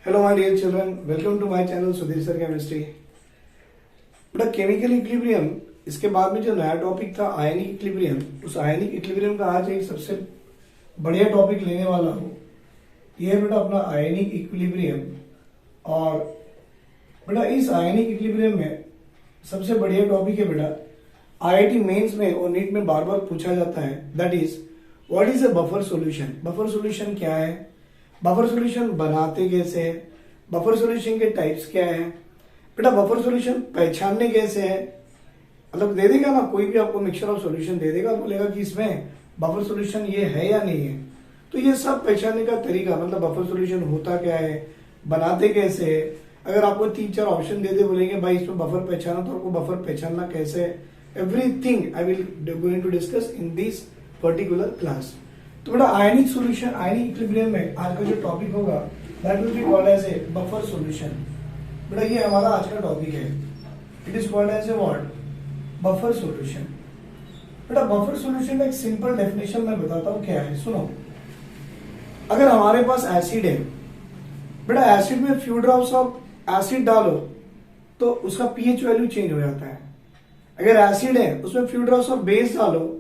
Hello my dear children, welcome to my channel Sudhir sir chemistry. बेटा chemical equilibrium, इसके बाद में जो नया टॉपिक था आयनिक इक्विलिब्रियम, उस आयनिक इक्विलिब्रियम का आज एक सबसे बढ़िया टॉपिक लेने वाला हूँ। यह है बेटा अपना आयनिक इक्विलिब्रियम। और बेटा इस आयनिक इक्विलिब्रियम में सबसे बढ़िया टॉपिक है बेटा, आईआईटी मेंस में और नीट में बार बार पूछा जाता है, that is what is a buffer solution. Buffer solution क्या है, बफर सॉल्यूशन बनाते कैसे हैं, बफर सॉल्यूशन के टाइप्स क्या है। बेटा बफर सॉल्यूशन पहचानने कैसे है, मतलब दे देगा ना कोई भी आपको मिक्सचर ऑफ सॉल्यूशन दे देगा, बोलेगा कि इसमें बफर सॉल्यूशन ये है या नहीं है, तो ये सब पहचानने का तरीका, मतलब बफर सॉल्यूशन होता क्या है, बनाते कैसे है। अगर आपको 3-4 ऑप्शन दे दे, बोलेंगे भाई इसमें बफर पहचाना, तो आपको बफर पहचानना कैसे है, everything I will going to discuss in this particular class. तो बेटा आयनिक सॉल्यूशन, आयनिक इक्विलिब्रियम में आज का जो टॉपिक होगा that will be called as a buffer solution. बेटा ये हमारा आज का टॉपिक है, it is called as a what, buffer solution. बेटा बफर सॉल्यूशन का एक सिंपल डेफिनेशन मैं बताता हूं क्या है, सुनो। अगर हमारे पास एसिड है, बेटा एसिड में फ्यू ड्रॉप्स ऑफ एसिड डालो तो उसका पीएच वैल्यू चेंज हो जाता है। अगर एसिड है उसमें फ्यू ड्रॉप्स ऑफ बेस डालो,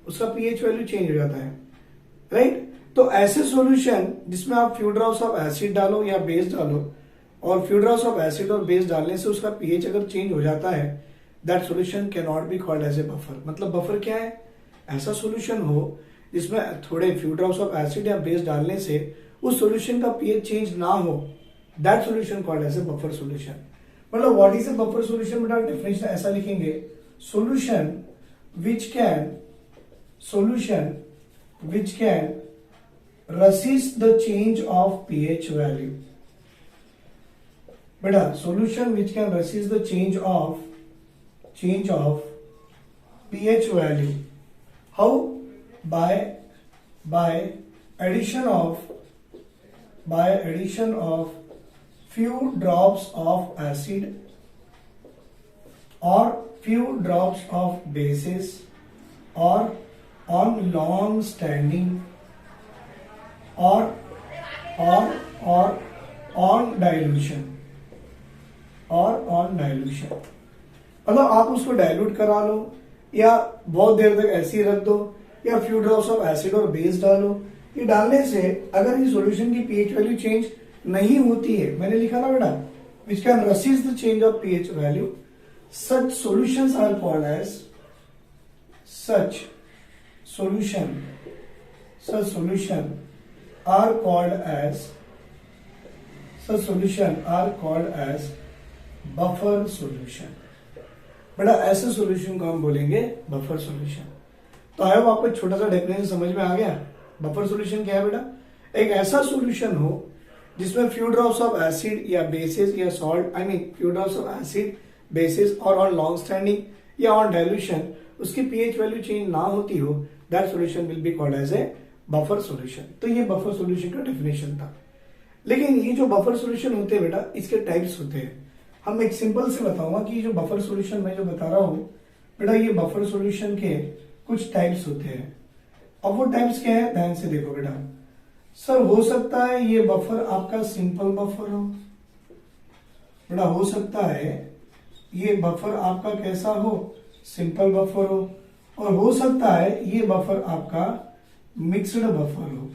उसका पीएच वैल्यू चेंज हो जाता है, राइट। तो ऐसे सॉल्यूशन जिसमें आप फ्यू ड्रॉप्स ऑफ एसिड डालो या बेस डालो, और फ्यू ड्रॉप्स ऑफ एसिड और बेस डालने से उसका पीएच अगर चेंज हो जाता है, that solution can not be called as a buffer. मतलब बफर क्या है, ऐसा सॉल्यूशन हो जिसमें थोड़े फ्यू ड्रॉप्स ऑफ एसिड या बेस डालने से उस सॉल्यूशन का पीएच चेंज ना हो, that solution called as a buffer solution. मतलब what is a buffer solution, बेटा डेफिनेशन ऐसा लिखेंगे, solution which can resist the change of pH value। बेटा solution which can resist the change of pH value, how? by addition of few drops of acid or few drops of bases, or on long standing, or on dilution, मतलब आप उसको dilute करा लो या बहुत देर तक ऐसे ही रख दो, या फ्यू ड्रॉप्स ऑफ एसिड और बेस डालो। ये डालने से अगर ये सॉल्यूशन की पीएच वैल्यू चेंज नहीं होती है, मैंने लिखा ना बेटा, which can resist the change of pH value, such solutions are called as such solution are called as buffer solution। बेटा ऐसे सॉल्यूशन को हम बोलेंगे बफर सॉल्यूशन। तो आई होप आपको छोटा सा डेफिनेशन समझ में आ गया। बफर सॉल्यूशन क्या है बेटा, एक ऐसा सॉल्यूशन हो जिसमें फ्यू ड्रॉप्स ऑफ एसिड या बेसिस या salt, I mean few drops of acid basis और ऑन लॉन्ग स्टैंडिंग या ऑन डाइल्यूशन उसकी पीएच वैल्यू चेंज ना होती हो, that solution will be called as a buffer solution. तो ये बफर सॉल्यूशन का डेफिनेशन था। लेकिन ये जो बफर सॉल्यूशन होते हैं बेटा, इसके टाइप्स होते हैं। हम एक सिंपल से बताऊंगा कि ये जो बफर सॉल्यूशन मैं जो बता रहा हूं बेटा, ये बफर सॉल्यूशन के कुछ टाइप्स होते हैं। अब वो टाइप्स क्या है, ध्यान से देखो बेटा। सर हो सकता है ये बफर आपका सिंपल बफर हो, बेटा हो सकता है ये बफर आपका कैसा हो, सिंपल बफर हो, और हो सकता है ये बफर आपका मिक्स्ड बफर हो।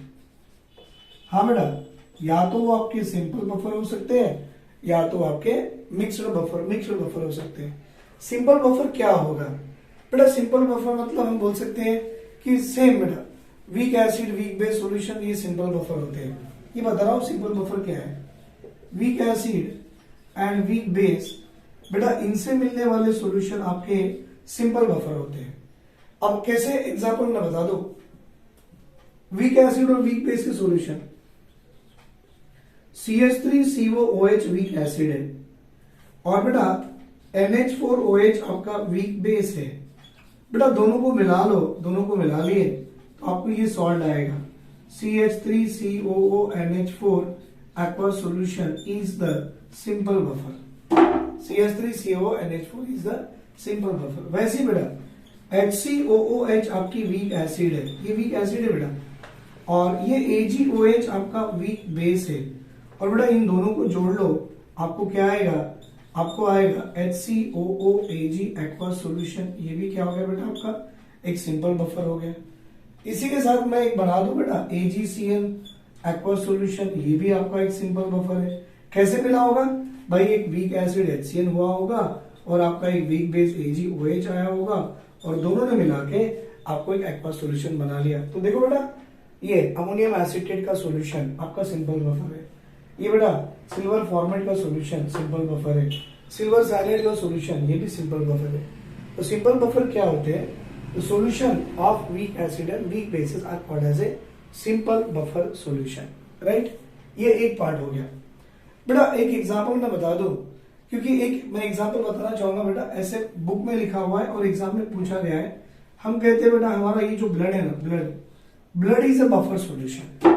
हाँ बेटा, या तो वो आपके सिंपल बफर हो सकते हैं या तो आपके मिक्स्ड बफर हो सकते हैं। सिंपल बफर क्या होगा बेटा, सिंपल बफर मतलब हम बोल सकते हैं कि सेम बेटा weak acid weak base solution, ये सिंपल बफर होते हैं। ये बता रहा हूं सिंपल बफर क्या है, weak acid and weak base, बेटा इनसे मिलने वाले सॉल्यूशन आपके सिंपल बफर होते हैं। अब कैसे एग्जांपल में बता दो, वीक एसिड और वीक बेस के सॉल्यूशन, CH3COOH वीक एसिड है और बेटा NH4OH आपका वीक बेस है। बेटा दोनों को मिला लो, दोनों को मिला लिए तो आपको ये सॉल्ट आएगा, CH3COONH4 aqueous solution is the simple buffer। CH3CONH4 is the simple buffer। वैसे बेटा HCOOH आपकी वीक एसिड है, ये वीक एसिड है बेटा, और ये AgOH आपका वीक बेस है, और बेटा इन दोनों को जोड़ लो, आपको क्या आएगा, आपको आएगा HCOOAG एक्वस सॉल्यूशन। ये भी क्या हो गया बेटा आपका एक सिंपल बफर हो गया। इसी के साथ मैं एक बना दूं बेटा AgCN एक्वस सॉल्यूशन, ये भी आपका एक सिंपल बफर है। कैसे मिला होगा भाई, एक वीक एसिड HCN हुआ होगा और आपका एक वीक बेस AgOH आया होगा और दोनों ने मिला के आपको एक एक्वस सॉल्यूशन बना लिया। तो देखो बेटा ये अमोनियम एसिटेट का सॉल्यूशन आपका सिंपल बफर है, ये बेटा सिल्वर फॉर्मेट का सॉल्यूशन सिंपल बफर है, सिल्वर साइनाइड का सॉल्यूशन ये भी सिंपल बफर है। तो सिंपल बफर क्या होते हैं, the solution of weak acid and weak basis are called as a simple buffer solution, right. ये एक पार्ट हो गया बेटा। एक एग्जांपल मैं बता दूं, क्योंकि एक मैं एग्जांपल बताना चाहूंगा बेटा, ऐसे बुक में लिखा हुआ है और एग्जाम में पूछा गया है। हम कहते हैं बेटा हमारा ये जो ब्लड है ना, blood is a buffer solution.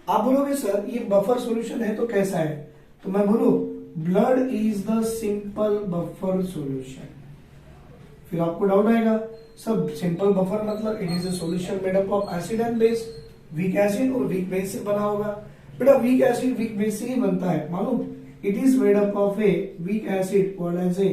आप बोलोगे सर ये बफर सॉल्यूशन है तो कैसा है, तो मैं बोलूं blood is the simple buffer solution. फिर आपको डाउट आएगा सर सिंपल बफर मतलब it is a solution made up of acid and base, week acid और वीक बेस से बना होगा। बेटा वीक एसिड वीक बेस से ही बनता है मालूम, it is made up of a weak acid called as a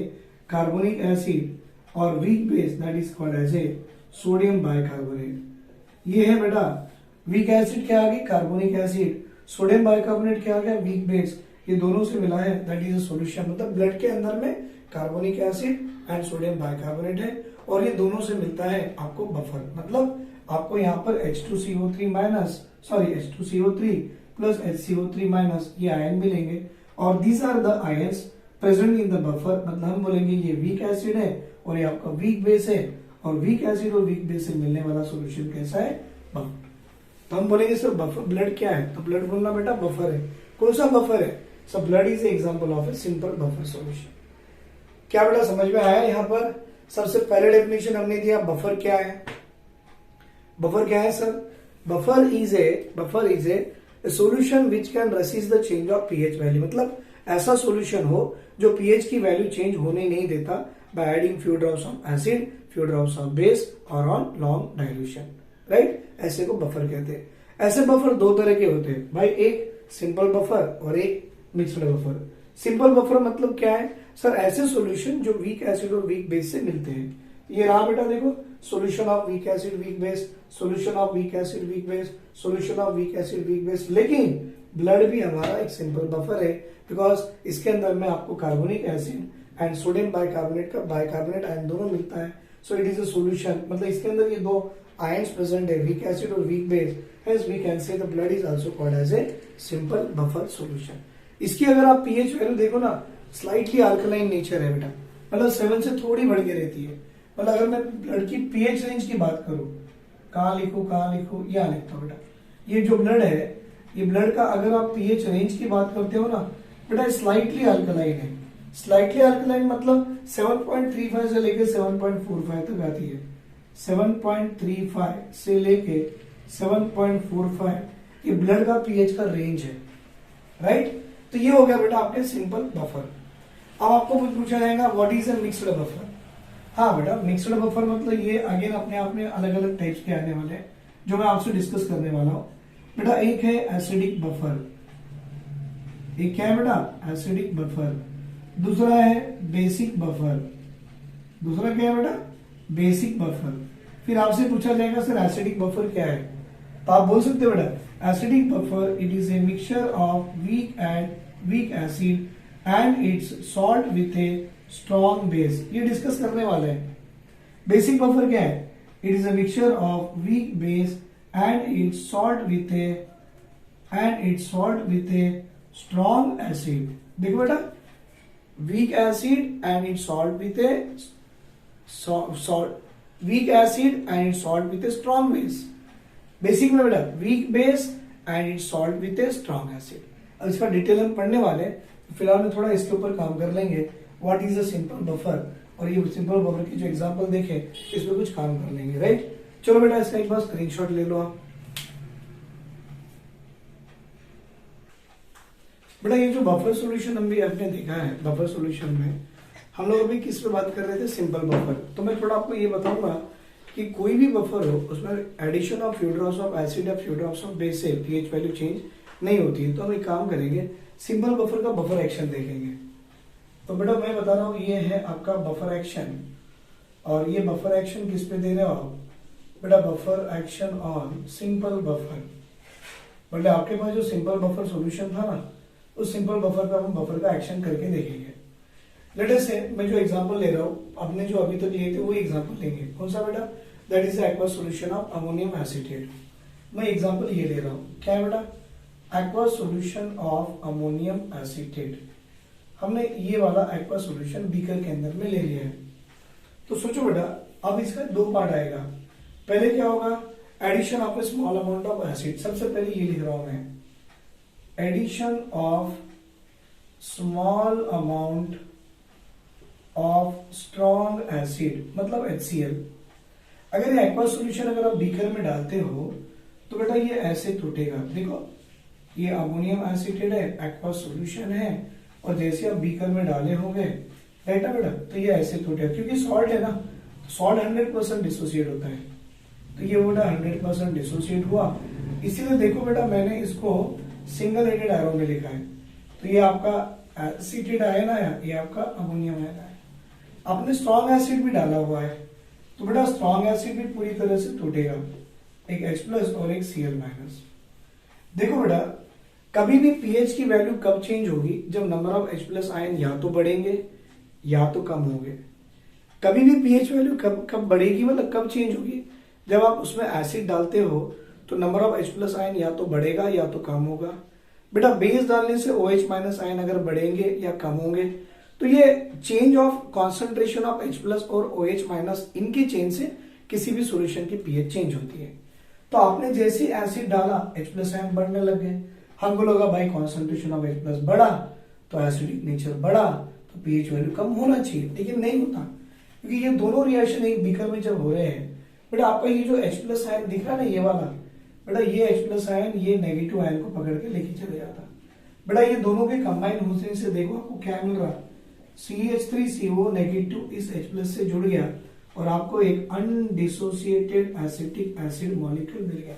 carbonic acid और weak base that is called as a sodium bicarbonate. ये है बेटा वीक एसिड क्या आ गई, कार्बोनिक एसिड, सोडियम बाइकार्बोनेट क्या आ गया, वीक बेस, ये दोनों से मिला है दैट इज अ सॉल्यूशन। मतलब ब्लड के अंदर में carbonic acid and sodium bicarbonate है और ये दोनों से मिलता है आपको बफर। मतलब आपको यहाँ पर H2CO3 minus sorry H2CO3 plus HCO3 minus ये आयन मिलेंगे और these are the ions present in the buffer. मतलब हम बोलेंगे ये वीक एसिड है और ये आपका वीक बेस है और वीक एसिड और वीक बेस से मिलने वाला सॉल्यूशन कैसा है, बफर। तो हम बोलेंगे सर बफर ब्लड क्या है, तो ब्लड बोलना बेटा बफर है। कौन सा बफर है, sir blood is example of A simple buffer solution. क्या बेटा समझ में आया यहाँ पर। सबसे पहले डेफिनेशन हमने दिया बफर क्या है, बफर क्या है sir, buffer is a solution which can resist the change of pH value. मतलब ऐसा सॉल्यूशन हो जो पीएच की वैल्यू चेंज होने नहीं देता by adding few drops of acid, few drops of base और ऑन लॉन्ग डाइल्यूशन, राइट। ऐसे को बफर कहते हैं। ऐसे बफर दो तरह के होते हैं भाई, एक सिंपल बफर और एक मिक्स्ड बफर। सिंपल बफर मतलब क्या है सर, ऐसे सॉल्यूशन जो वीक एसिड और वीक बेस से मिलते हैं। ये रहा बेटा देखो solution of weak acid weak base, solution of weak acid weak base, solution of weak acid weak base. लेकिन ब्लड भी हमारा एक सिंपल बफर है बिकॉज इसके अंदर में आपको carbonic acid and sodium bicarbonate का बाइकार्बोनेट आयन दोनों मिलता है। So it is a solution. मतलब इसके अंदर ये दो आयंस प्रेजेंट है, वीक एसिड और weak base, hence we can say the blood is also called as a simple buffer solution। इसकी अगर आप pH वैल्यू देखो ना, स्लाइटली अल्कलाइन नेचर है बेटा, मतलब 7 से थोड़ी बढ़ के रहती है। मतलब अगर मैं ब्लड की pH रेंज की बात करूं, कहाँ लिखूं, यहाँ लिखता हूं बेटा। ये जो ब्लड है, ये ब्लड का अगर आप pH रेंज की बात करते हो ना बेटा, स्लाइटली अल्कलाइन है। स्लाइटली अल्कलाइन मतलब 7.35 से लेके 7.45 तक आती है। 7.35 से लेके 7.45 ये ब्लड का पीएच का रेंज है, राइट। तो ये हो गया बेटा आपके सिंपल बफर। अब आपको कुछ पूछा जाएगा what is a mixed buffer. हाँ बेटा मिक्स्ड बफर मतलब ये अगेन अपने आप में अलग अलग टाइप्स के आने वाले हैं जो मैं आपसे डिस्कस करने वाला हूं बेटा। एक है एसिडिक बफर, एक क्या है बेटा एसिडिक बफर, दूसरा है बेसिक बफर, दूसरा क्या है बेटा बेसिक बफर। फिर आपसे पूछा जाएगा सर एसिडिक बफर क्या है, तो आप बोल सकते हो बेटा acidic buffer it is a mixture of weak acid and its salt with a strong base. ये डिस्कस करने वाले हैं। बेसिक बफर क्या है, it is a mixture of weak base and its salt with a strong acid. देखो बेटा weak acid and its salt with A weak acid and its salt with a strong base. Basic में बेटा weak base and its salt with a strong acid. अब इसका detail हम पढ़ने वाले हैं, फिलहाल में थोड़ा इसके ऊपर काम कर लेंगे। What is a simple buffer, और ये सिंपल बफर की जो एग्जांपल देखे इसमें कुछ काम कर लेंगे, राइट। चलो बेटा इसका एक बार स्क्रीनशॉट ले लो आप। बेटा ये जो बफर सॉल्यूशन हम भी आपने देखा है, बफर सॉल्यूशन में हम लोग अभी किस पे बात कर रहे थे, सिंपल बफर। तो मैं थोड़ा आपको ये बताऊंगा कि कोई भी बफर हो उसमें addition of few drops of acid या फ्यू ड्रॉप्स ऑफ बेस से पीएच वैल्यू चेंज नहीं होती है। तो हम एक काम करेंगे, सिंपल बफर का बफर एक्शन देखेंगे। तो बेटा मैं बता रहा हूँ ये है आपका बफर एक्शन, और ये बफर एक्शन किस पे दे रहे हो आप बेटा, buffer action on simple buffer. मतलब आपके पास जो सिंपल बफर सॉल्यूशन था ना, उस सिंपल बफर पे हम बफर का एक्शन करके देखेंगे। लेट अस से मैं जो एग्जांपल ले रहा हूँ, आपने जो अभी तक लिए थे वही एग्जांपल लेंगे। कौन सा बेटा, that is aqua solution of ammonium acetate. मैं एग्जांपल ये ले रहा हूँ, क्या है बेटा, aqua solution of ammonium acetate. हमने ये वाला एक्वा सॉल्यूशन बीकर के अंदर में ले लिया है। तो सोचो बेटा, अब इसका दो पार्ट आएगा। पहले क्या होगा, addition of a small amount of acid. सबसे पहले ये लिख रहा हूं मैं, addition of small amount of strong acid, मतलब HCl। अगर ये एक्वा सॉल्यूशन अगर आप बीकर में डालते हो तो बेटा ये ऐसे टूटेगा। देखो ये अमोनियम एसीटेट है, एक्वा सॉल्यूशन है, और जैसे आप बीकर में डाले होंगे राइट ना बेटा, तो ये ऐसे टूटेगा। क्योंकि सॉल्ट है ना, सॉल्ट 100% डिसोसिएट होता है, तो ये बेटा 100% डिसोसिएट हुआ। इसीलिए देखो बेटा मैंने इसको सिंगल हेडेड एरो में लिखा है। तो ये आपका एसीटेट आयन आया, ये आपका अमोनियम आयन आया। आपने स्ट्रॉन्ग एसिड भी डाला हुआ है, तो बेटा स्ट्रॉन्ग एसिड भी पूरी तरह से टूटेगा, एक H+ और एक Cl-। देखो बेटा कभी भी पीएच की वैल्यू कब चेंज होगी, जब नंबर ऑफ H+ आयन या तो बढ़ेंगे या तो कम होंगे। कभी भी पीएच वैल्यू कब बढ़ेगी, मतलब कब चेंज होगी, जब आप उसमें एसिड डालते हो तो नंबर ऑफ H+ आयन या तो बढ़ेगा या तो कम होगा। बेटा बेस डालने से OH- आयन अगर बढ़ेंगे या कम होंगे, तो ये change of concentration of H+ और OH- इनके चेंज से किसी भी सॉल्यूशन की पीएच चेंज होती है। तो आपने जैसे एसिड डाला H+ आयन बढ़ने लग गए। हमको लगा भाई कॉन्सेंट्रेशन ऑफ H+ बढ़ा तो एसिडिक नेचर बढ़ा, तो पीएच वैल्यू कम होना चाहिए, लेकिन नहीं होता, क्योंकि ये दोनों रिएक्शन एक बीकर में जब हो रहे हैं। बेटा आपका ये जो H+ आयन दिख रहा है ना, ये वाला बेटा, ये H+ आयन ये नेगेटिव आयन को पकड़ के लेके चले जाता। बेटा ये दोनों के कंबाइन होने से देखो आपको क्या मिल रहा, CH3CO नेगेटिव इस H+ से जुड़ गया और आपको एक अनडिसोसिएटेड एसिटिक एसिड मॉलिक्यूल मिल गया।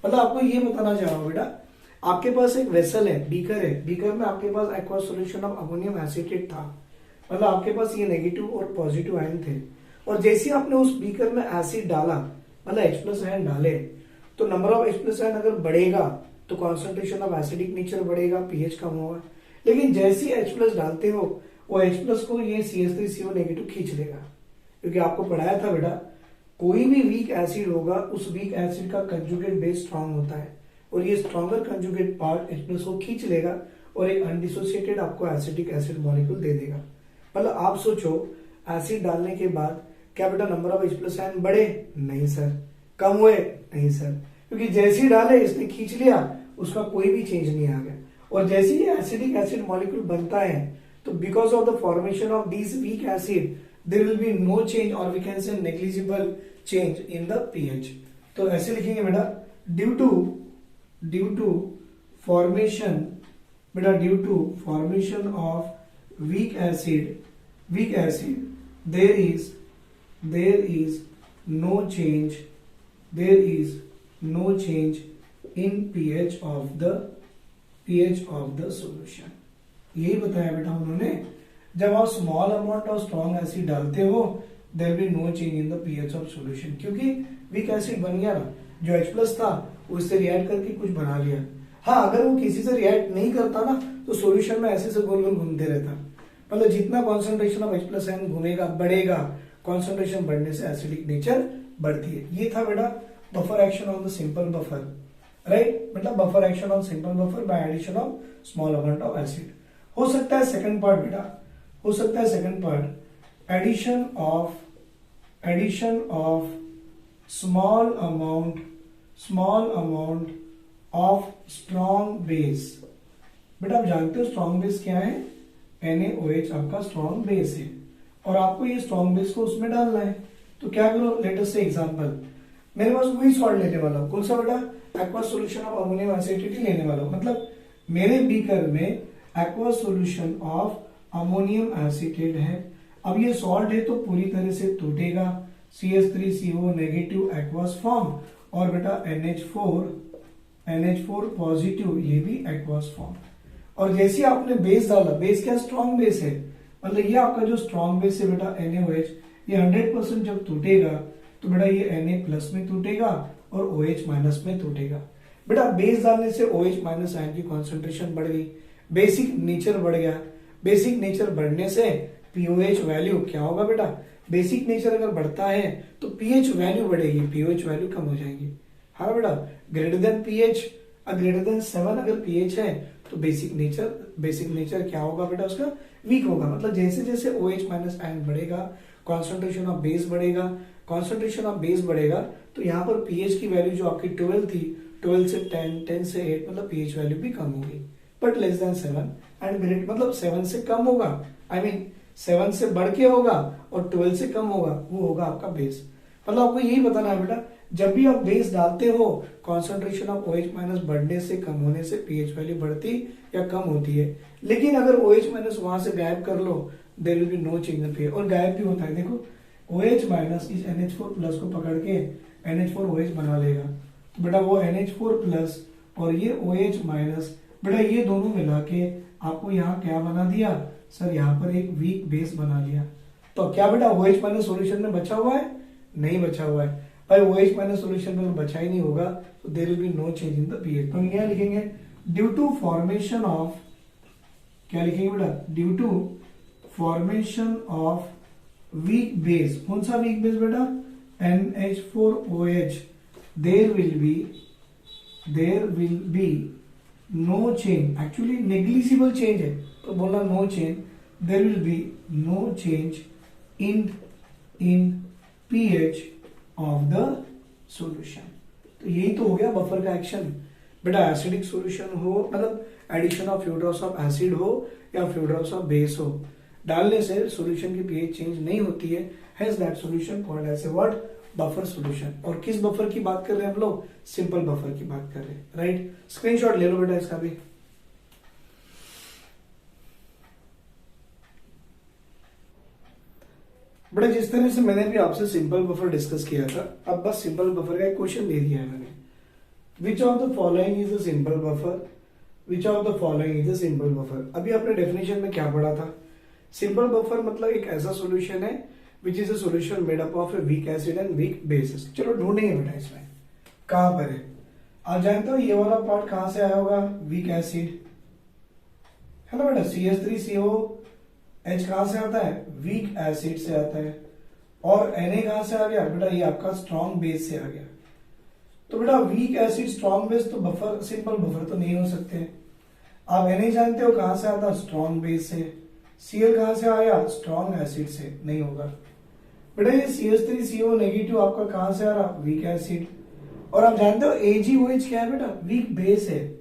मतलब आपको ये बताना चाह रहा हूं बेटा, आपके पास एक वेसल है, बीकर है, बीकर में आपके पास aqua solution of ammonium acetate था, मतलब आपके पास ये नेगेटिव और पॉजिटिव आयन थे, और जैसे आपने उस बीकर में एसिड डाला, मतलब H+ आयन डाले, तो नंबर ऑफ H+ आयन अगर बढ़ेगा तो कॉन्सेंट्रेशन ऑफ एसिडिक नेचर बढ़ेगा, पीएच कम होगा। लेकिन जैसे H+ डालते हो, वो H+ को ये CH3CO नेगेटिव खींच लेगा, क्योंकि आपको पढ़ाया था बेटा, कोई भी वीक एसिड होगा, उस वीक एसिड का कंजुगेट बेस स्ट्रांग होता है, और ये स्ट्रॉन्गर कंजुगेट पार्ट H+ को खींच लेगा और एक अनडिसोसिएटेड आपको एसिटिक एसिड मॉलिक्यूल दे देगा। मतलब आप सोचो, एसिड डालने के बाद क्या बेटा नंबर ऑफ H+ आयन बढ़े? नहीं सर। कम हुए? नहीं सर, क्योंकि जैसे ही डाले इसने खींच लिया, उसका कोई भी चेंज नहीं आ गया। और जैसे ही एसिडिक एसिड मॉलिक्यूल बनता है, तो because of the formation of this weak acid there will be no change, और we can say negligible change in the pH. तो ऐसे लिखेंगे बेटा, ड्यू टू फॉर्मेशन, बेटा due to formation of weak acid there is no change in pH of the solution। यही बताया बेटा उन्होंने, जब आप small amount of strong acid डालते हो there will no change in the pH of solution, क्योंकि वीक एसिड बन गया ना, जो H+ था उससे रिएक्ट करके कुछ बना लिया। हाँ, अगर वो किसी से रिएक्ट नहीं करता ना, तो सॉल्यूशन में ऐसे से गोल गोल घूमते रहता। मतलब जितना कॉन्सेंट्रेशन ऑफ H+ आयन घूमेगा बढ़ेगा, कॉन्सेंट्रेशन बढ़ने से एसिडिक नेचर बढ़ती है। ये था बेटा buffer action on the simple buffer, right. मतलब buffer action on simple buffer by addition of small amount of acid. हो सकता है सेकंड पार्ट बेटा, हो सकता है second part, addition of small amount of strong base. बेटा आप जानते हो स्ट्रॉन्ग बेस क्या है? NaOH आपका स्ट्रॉन्ग बेस है, और आपको ये स्ट्रॉन्ग बेस को उसमें डालना है। तो क्या करो, लेट अस से एग्जांपल, मेरे पास वही सॉल्ट लेने वाला हूं। कौन सा बेटा? Aqua solution of ammonium acetate लेने वाला हूं। मतलब मेरे बीकर में aqua solution of ammonium acetate है। अब ये सॉल्ट है तो पूरी तरह से टूटेगा, CH3CO नेगेटिव एक्वास फॉर्म, और बेटा NH4 NH4 पॉजिटिव, ये भी एक्वस फॉर्म। और जैसे आपने बेस डाला, बेस क्या स्ट्रॉन्ग बेस है, मतलब ये आपका जो स्ट्रॉन्ग बेस है बेटा NaOH, ये 100% जब टूटेगा तो बेटा ये Na प्लस में टूटेगा और OH माइनस में टूटेगा। बेटा बेस डालने से OH माइनस आयन की कॉन्सेंट्रेशन बढ़ गई, बेसिक नेचर बढ़ गया। बेसिक नेचर बढ़ने से पीओएच वैल्यू क्या होगा बेटा, बेसिक नेचर अगर बढ़ता है तो पीएच वैल्यू बढ़ेगी, पीओएच वैल्यू कम हो जाएगी। हाँ बेटा, greater than pH, greater than 7 अगर पीएच है तो बेसिक नेचर क्या होगा बेटा, उसका वीक होगा। मतलब जैसे जैसे OH माइनस आयन बढ़ेगा, कॉन्सेंट्रेशन ऑफ बेस बढ़ेगा, कॉन्सेंट्रेशन ऑफ बेस बढ़ेगा, तो यहाँ पर पीएच की वैल्यू जो आपकी 12 थी, 12 से 10, 10 से 8, मतलब पीएच वैल्यू भी कम होगी। But less than 7 and great, मतलब 7 से कम होगा, आई मीन 7 से बढ़ के होगा और 12 से कम होगा, वो होगा आपका बेस। मतलब आपको यही बताना है बेटा, जब भी आप बेस डालते हो, कॉन्सेंट्रेशन ऑफ OH माइनस बढ़ने से, कम होने से पीएच वैल्यू बढ़ती या कम होती है। लेकिन अगर OH माइनस वहां से गायब कर लो, there will be no change in pH, और गायब भी होता है। देखो OH माइनस इस NH4 प्लस को पकड़ के NH4OH बना लेगा, तो बेटा वो NH4 प्लस और ये OH माइनस, बेटा ये दोनों मिला के आपको यहाँ क्या बना दिया सर, यहाँ पर एक वीक बेस बना लिया। तो क्या बेटा OH माइनस सोल्यूशन में बचा हुआ है, नहीं बचा हुआ है भाई। OH माइनस सोल्यूशन में बचा ही नहीं होगा तो there will be no change in the pH. तो हम यहाँ लिखेंगे ड्यू टू फॉर्मेशन ऑफ, क्या लिखेंगे बेटा, due to formation of weak base. कौन सा वीक बेस बेटा, NH4OH, there will be no change, actually negligible change है तो बोलना no change, there will be no change in pH of the solution. तो यही तो हो गया बफर का एक्शन। बेटा एसिडिक सॉल्यूशन हो, मतलब addition of few drops of acid हो या फ्यू ड्रॉप्स ऑफ बेस हो, डालने से सॉल्यूशन की पीएच चेंज नहीं होती है, hence that solution called as a what, buffer solution. और किस बफर की बात कर रहे हैं हम लोग, सिंपल बफर की बात कर रहे हैं, राइट। स्क्रीनशॉट ले लो बेटा इसका भी। बेटा जिस तरह से मैंने भी आपसे सिंपल बफर डिस्कस किया था, अब बस सिंपल बफर का एक क्वेश्चन दे दिया है मैंने, which of the following is a simple buffer, which of the following is a simple buffer. अभी आपने डेफिनेशन में क्या पढ़ा था, सिंपल बफर मतलब एक ऐसा सॉल्यूशन है which is a solution made up of a weak acid and weak basis. चलो ढूंढेंगे बेटा इसमें कहां पर है। आप जानते हो ये वाला पार्ट कहां से आया होगा, वीक एसिड है ना बेटा, CH3COH कहां से आता है, वीक एसिड से आता है। और Na कहां से आ गया बेटा, ये आपका स्ट्रॉन्ग बेस से आ गया। तो बेटा वीक एसिड स्ट्रॉन्ग बेस, तो बफर, सिंपल बफर तो नहीं हो सकते। आप Na जानते हो कहां से आता, स्ट्रॉन्ग बेस से। Cl कहां से आया, स्ट्रॉन्ग एसिड से, नहीं होगा बेटा। ये CH3CO नेगेटिव आपका कहां से आ रहा, वीक एसिड। और आप जानते हो AgOH क्या है बेटा, वीक बेस है।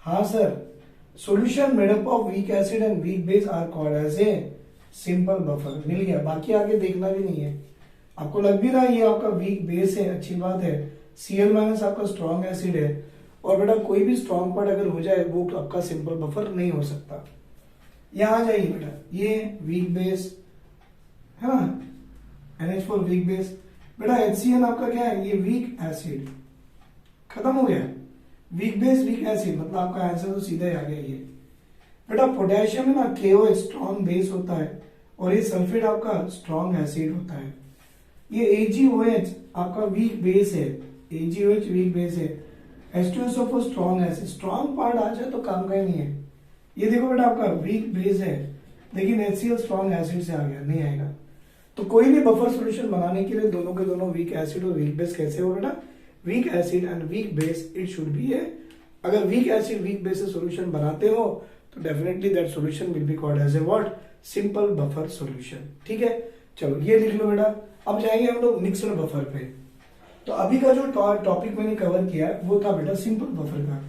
हाँ sir, solution made up of weak acid and weak base are called as a simple buffer. मिल गया, बाकी आगे देखना भी नहीं है। आपको लग भी रहा है ये आपका वीक बेस है, अच्छी बात है। Cl माइनस आपका स्ट्रॉन्ग एसिड है, और बेटा कोई भी स्ट्रॉन्ग पार्ट अगर हो जाए वो आपका सिंपल बफर नहीं हो सकता। यहां आ जाइए बेटा, ये वीक बेस है ना, NH4 वीक बेस। बेटा HCl आपका क्या है, ये वीक एसिड, खत्म हो गया। वीक बेस वीक एसिड, मतलब आपका आंसर तो सीधा ही आ गया ये। बेटा पोटेशियम है ना, KOH स्ट्रॉन्ग बेस होता है, और ये सल्फेट आपका स्ट्रॉन्ग एसिड होता है। ये AgOH आपका वीक बेस है, AgOH वीक बेस है। H2SO4 strong acid, strong part आ जाए तो काम का ही नहीं है। ये देखो बेटा आपका वीक बेस है, लेकिन HCl स्ट्रॉन्ग एसिड से आ गया, नहीं आएगा। तो कोई भी बफर सॉल्यूशन बनाने के लिए दोनों के दोनों वीक एसिड और वीक बेस कैसे हो बेटा, weak acid and weak base it should be है। अगर वीक एसिड वीक बेस से सॉल्यूशन बनाते हो तो definitely that solution will be called as a what, simple buffer solution. ठीक है, चलो ये लिख लो बेटा। अब जाएंगे हम लोग मिक्सड बफर पे। तो अभी का जो टॉपिक मैंने कवर किया वो था बेटा सिंपल बफर का।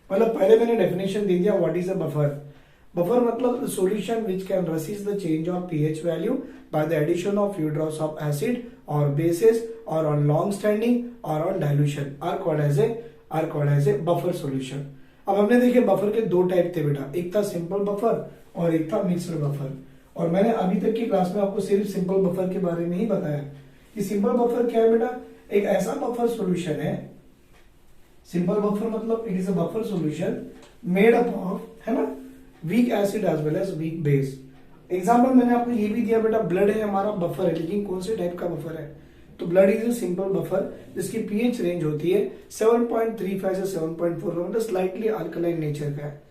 मतलब पहले मैंने डेफिनेशन दे दिया what is a buffer. Buffer मतलब solution which can resist the change of pH value by the addition of few drops of acid और बेसिस और ऑन लॉन्ग स्टैंडिंग और on dilution are called as a buffer solution. अब हमने देखे buffer के दो type थे बेटा, एक था सिंपल बफर और एक था मिक्सड बफर। और मैंने अभी तक की क्लास में आपको सिर्फ सिंपल बफर के बारे में ही बताया कि सिंपल बफर क्या है बेटा, एक ऐसा बफर सॉल्यूशन है, सिंपल बफर मतलब it is a buffer solution made up of, है ना, weak acid as well as weak base. Example मैंने आपको ये भी दिया बेटा, ब्लड है हमारा बफर है, लेकिन कौन से टाइप का बफर है, तो blood is a simple buffer जिसकी पीएच रेंज होती है 7.35 से 7.4, मतलब स्लाइटली अल्कलाइन नेचर का है।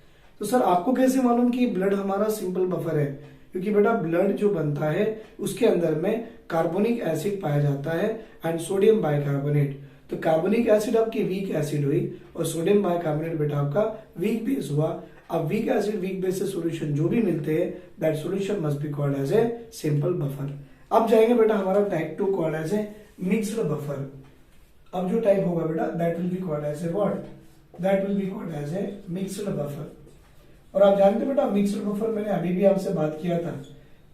तो सर आपको कैसे मालूम कि ब्लड हमारा सिंपल बफर है, क्योंकि बेटा ब्लड जो बनता है उसके अंदर में कार्बोनिक एसिड पाया जाता है एंड सोडियम बाइकार्बोनेट। तो कार्बोनिक एसिड आपकी वीक एसिड हुई और सोडियम बाइकार्बोनेट बेटा आपका वीक बेस हुआ। अब वीक एसिड वीक बेस से सॉल्यूशन जो भी मिलते हैं that solution must be called as a simple buffer. अब जाएंगे बेटा हमारा type 2 called as a mixed buffer. अब जो टाइप होगा बेटा that will be called as a what, that will be called as a mixed buffer. और आप जानते हैं बेटा मिक्स्ड बफर मैंने अभी भी आपसे बात किया था,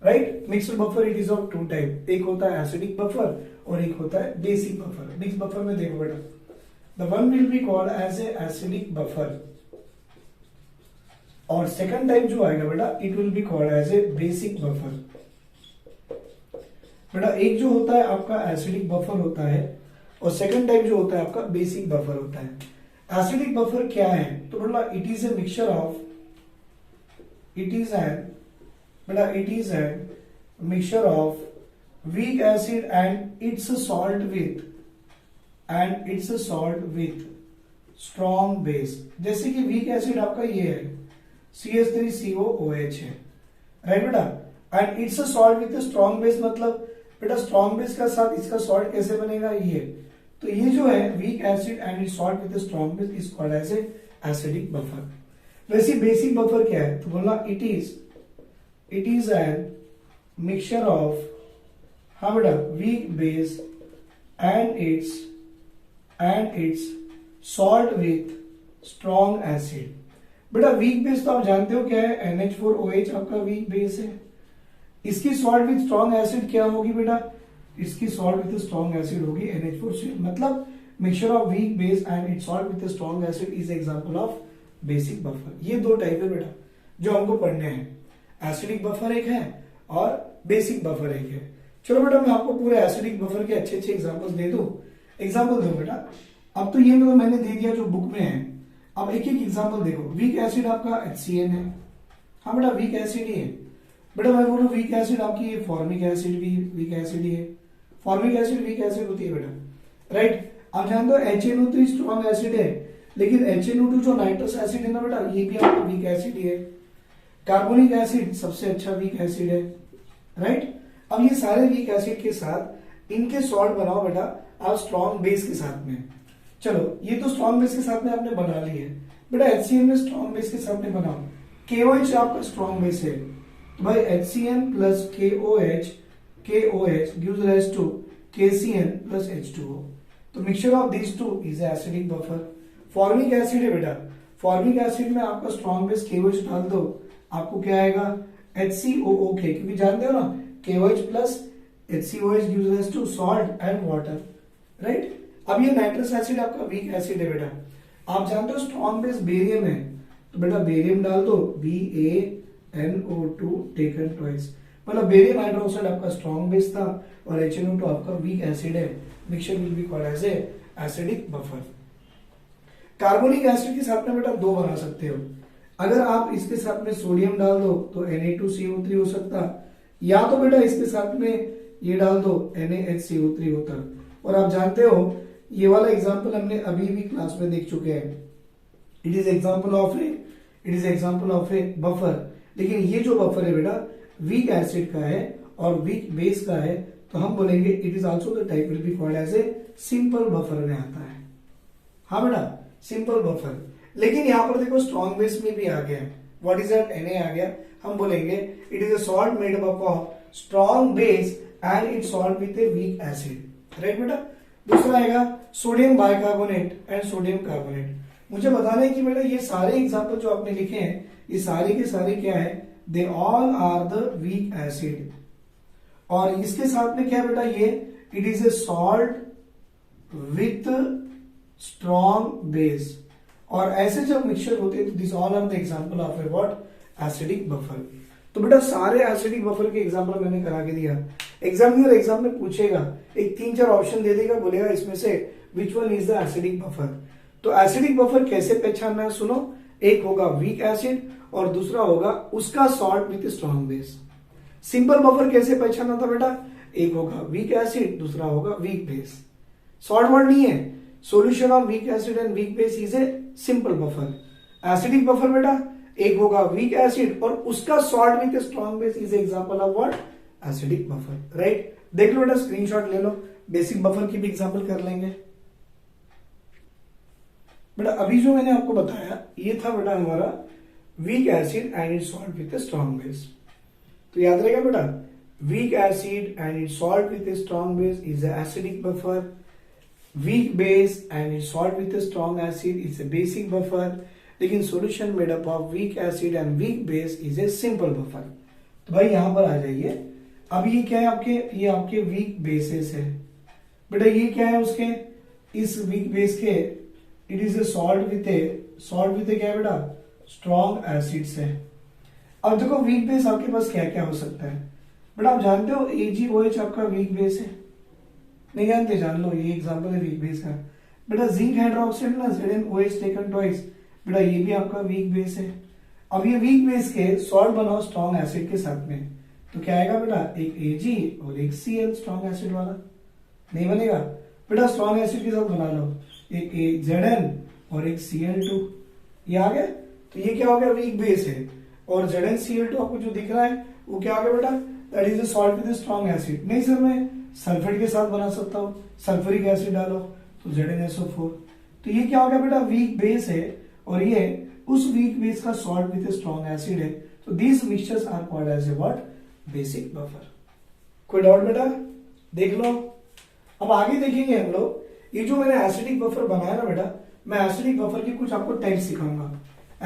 right. Mixed buffer it is of two type, एक होता है एसिडिक बफर और एक होता है बेसिक बफर। मिक्स्ड बफर में देखो बेटा, the one will be called as a acidic buffer और सेकंड टाइप जो आएगा बेटा it will be called as a basic buffer. बेटा एक जो होता है आपका एसिडिक बफर होता है और सेकंड टाइप जो होता है आपका बेसिक बफर होता है। एसिडिक बफर क्या है, तो बेटा it is a mixture of, it is a mixture of weak acid and its salt with strong base। जैसे कि वीक एसिड आपका ये है CH3COOH है, राइट बेटा, and its salt with strong base, मतलब बेटा स्ट्रॉन्ग बेस का साथ इसका सॉल्ट कैसे बनेगा, ये तो ये जो है weak acid and its salt with strong base is called as a acidic buffer. वैसे बेसिक बफर क्या है, तो बोला it is an mixture of, हाँ बेटा, weak base and its salt with strong acid. बेटा वीक बेस तो आप जानते हो क्या है, NH4OH आपका वीक बेस है। इसकी सॉल्ट विथ स्ट्रॉन्ग एसिड क्या होगी बेटा, इसकी सॉल्ट विथ स्ट्रॉन्ग एसिड होगी NH4CH, मतलब mixture of weak base and its salt with strong acid is example of basic buffer. ये दो टाइप है बेटा जो हमको पढ़ने हैं, एसिडिक बफर एक है और बेसिक बफर एक है। चलो बेटा मैं आपको पूरे एसिडिक बफर के अच्छे अच्छे एग्जांपल्स दे दूं। एग्जांपल दो बेटा, अब तो ये मैंने दे दिया जो बुक में है, अब एक एक एग्जांपल देखो। वीक एसिड आपका HCN है, हाँ बेटा वीक एसिड ही है। बेटा मैं बोलूं वीक एसिड आपकी ये फॉर्मिक एसिड भी वीक एसिड ही है, फॉर्मिक एसिड वीक एसिड होती है बेटा, राइट। आप जानते हो HNO3 स्ट्रॉन्ग एसिड है, लेकिन HNO2 जो नाइट्रस एसिड है ना बेटा ये भी आपका वीक एसिड ही है। कार्बोनिक एसिड सबसे अच्छा वीक एसिड है, राइट। अब ये सारे वीक एसिड के साथ इनके सॉल्ट बनाओ बेटा आप स्ट्रॉन्ग बेस के साथ में। चलो ये तो स्ट्रॉन्ग बेस के साथ में आपने बना ली है बेटा, HCN में स्ट्रॉन्ग बेस के साथ में बनाओ। KOH आपका स्ट्रॉन्ग बेस है, तो भाई HCN plus KOH gives rise to KCN plus H2O, तो mixture of these two is acidic buffer. Formic acid है बेटा, फॉर्मिक एसिड में आपका स्ट्रॉन्ग बेस KOH डाल दो, आपको क्या आएगा HCOOK, क्योंकि जानते हो ना KOH plus HCOH gives rise to salt and water, right. अब ये नाइट्रस एसिड आपका वीक एसिड है बेटा, आप जानते हो स्ट्रॉन्ग बेस बेरियम है, तो बेटा बेरियम डाल दो BaNO2 टेकन ट्वाइस, मतलब बेरियम हाइड्रोक्साइड आपका स्ट्रॉन्ग बेस था और HNO2 आपका वीक एसिड है। Mixture will be called as a acidic buffer. Carbonic acid के साथ में बेटा दो बना सकते हो, अगर आप इसके साथ में सोडियम डाल दो तो Na2CO3 हो सकता, या तो बेटा इसके साथ में ये डाल दो NaHCO3 होता। और आप जानते हो ये वाला एग्जांपल हमने अभी भी क्लास में देख चुके हैं, it is example of A buffer. लेकिन ये जो बफर है बेटा वीक एसिड का है और वीक बेस का है, तो हम बोलेंगे it is also the type will be called as a simple buffer में आता है। हाँ बेटा सिंपल बफर, लेकिन यहां पर देखो स्ट्रॉन्ग बेस में भी आ गया, व्हाट इज दैट, Na आ गया, हम बोलेंगे it is a salt made up of strong base and it salt with A weak acid, right बेटा। दूसरा आएगा sodium bicarbonate and sodium carbonate. मुझे बताना है कि बेटा ये सारे एग्जांपल जो आपने लिखे हैं ये सारे के सारे क्या है, they all are the weak acid, और इसके साथ में क्या है बेटा ये it is a salt with strong base, और ऐसे जब मिक्सचर होते हैं तो this all are the example of a what acidic buffer. तो बेटा सारे एसिडिक बफर के एग्जांपल मैंने करा के दिया। एग्जामिनर एग्जाम में पूछेगा एक 3-4 ऑप्शन दे देगा, बोलेगा इसमें से which one is the acidic buffer. तो एसिडिक बफर कैसे पहचानना है सुनो, एक होगा वीक एसिड और दूसरा होगा उसका salt with strong base. Simple buffer कैसे पहचानना था बेटा, एक होगा वीक एसिड, दूसरा होगा वीक बेस। शॉर्ट वर्ड नहीं है, solution of weak acid and weak base is a simple buffer. Acidic buffer बेटा एक होगा वीक एसिड और उसका salt with strong base is example of what, acidic buffer. Right, देख लो बेटा, स्क्रीनशॉट ले लो, बेसिक बफर की भी एग्जांपल कर लेंगे। बेटा अभी जो मैंने आपको बताया ये था बेटा हमारा weak acid and it salt with strong base. तो याद रहेगा बेटा, weak acid and it salt with strong base is acidic buffer, weak base and it salt with strong acid is a basic buffer, लेकिन solution made up of weak acid and weak base is a simple buffer. तो भाई यहां पर आ जाइए, अब ये क्या है आपके, ये आपके वीक बेसिस है बेटा, ये क्या है उसके, इस वीक बेस के it is a salt with क्या है बेटा, स्ट्रॉन्ग एसिड्स है। अब देखो वीक बेस आपके पास क्या क्या हो सकता है बेटा, आप जानते हो AgOH आपका वीक बेस है, नहीं जानते जान लो, ये एग्जांपल है वीक बेस का। बेटा जिंक हाइड्रोक्साइड ना ZnOH टेकन ट्वाइस, बेटा ये भी आपका वीक बेस है। अब ये वीक बेस के सॉल्ट बनाओ स्ट्रॉन्ग एसिड के साथ में, तो क्या आएगा बेटा, एक Ag और एक Cl स्ट्रॉन्ग एसिड वाला, नहीं बनेगा बेटा। स्ट्रॉन्ग एसिड के साथ बना लो, एक Zn और एक Cl2, ये आ गया। तो ये क्या हो गया, वीक बेस है, और ZnCl2 आपको जो दिख रहा है वो क्या आ गया बेटा, that is a salt with strong acid. नहीं सर मैं सल्फेट के साथ बना सकता हूँ, सल्फ्यूरिक एसिड डालो तो ZnSO4। तो ये क्या हो गया बेटा, वीक बेस है और ये उस वीक बेस का सॉल्ट विद स्ट्रॉन्ग एसिड है। तो these mixtures are called as a what, basic buffer. कोई डाउट बेटा, देख लो। अब आगे देखेंगे हम लोग, ये जो मैंने एसिडिक बफर बनाया ना बेटा, मैं एसिडिक बफर के कुछ आपको टाइप्स सिखाऊंगा।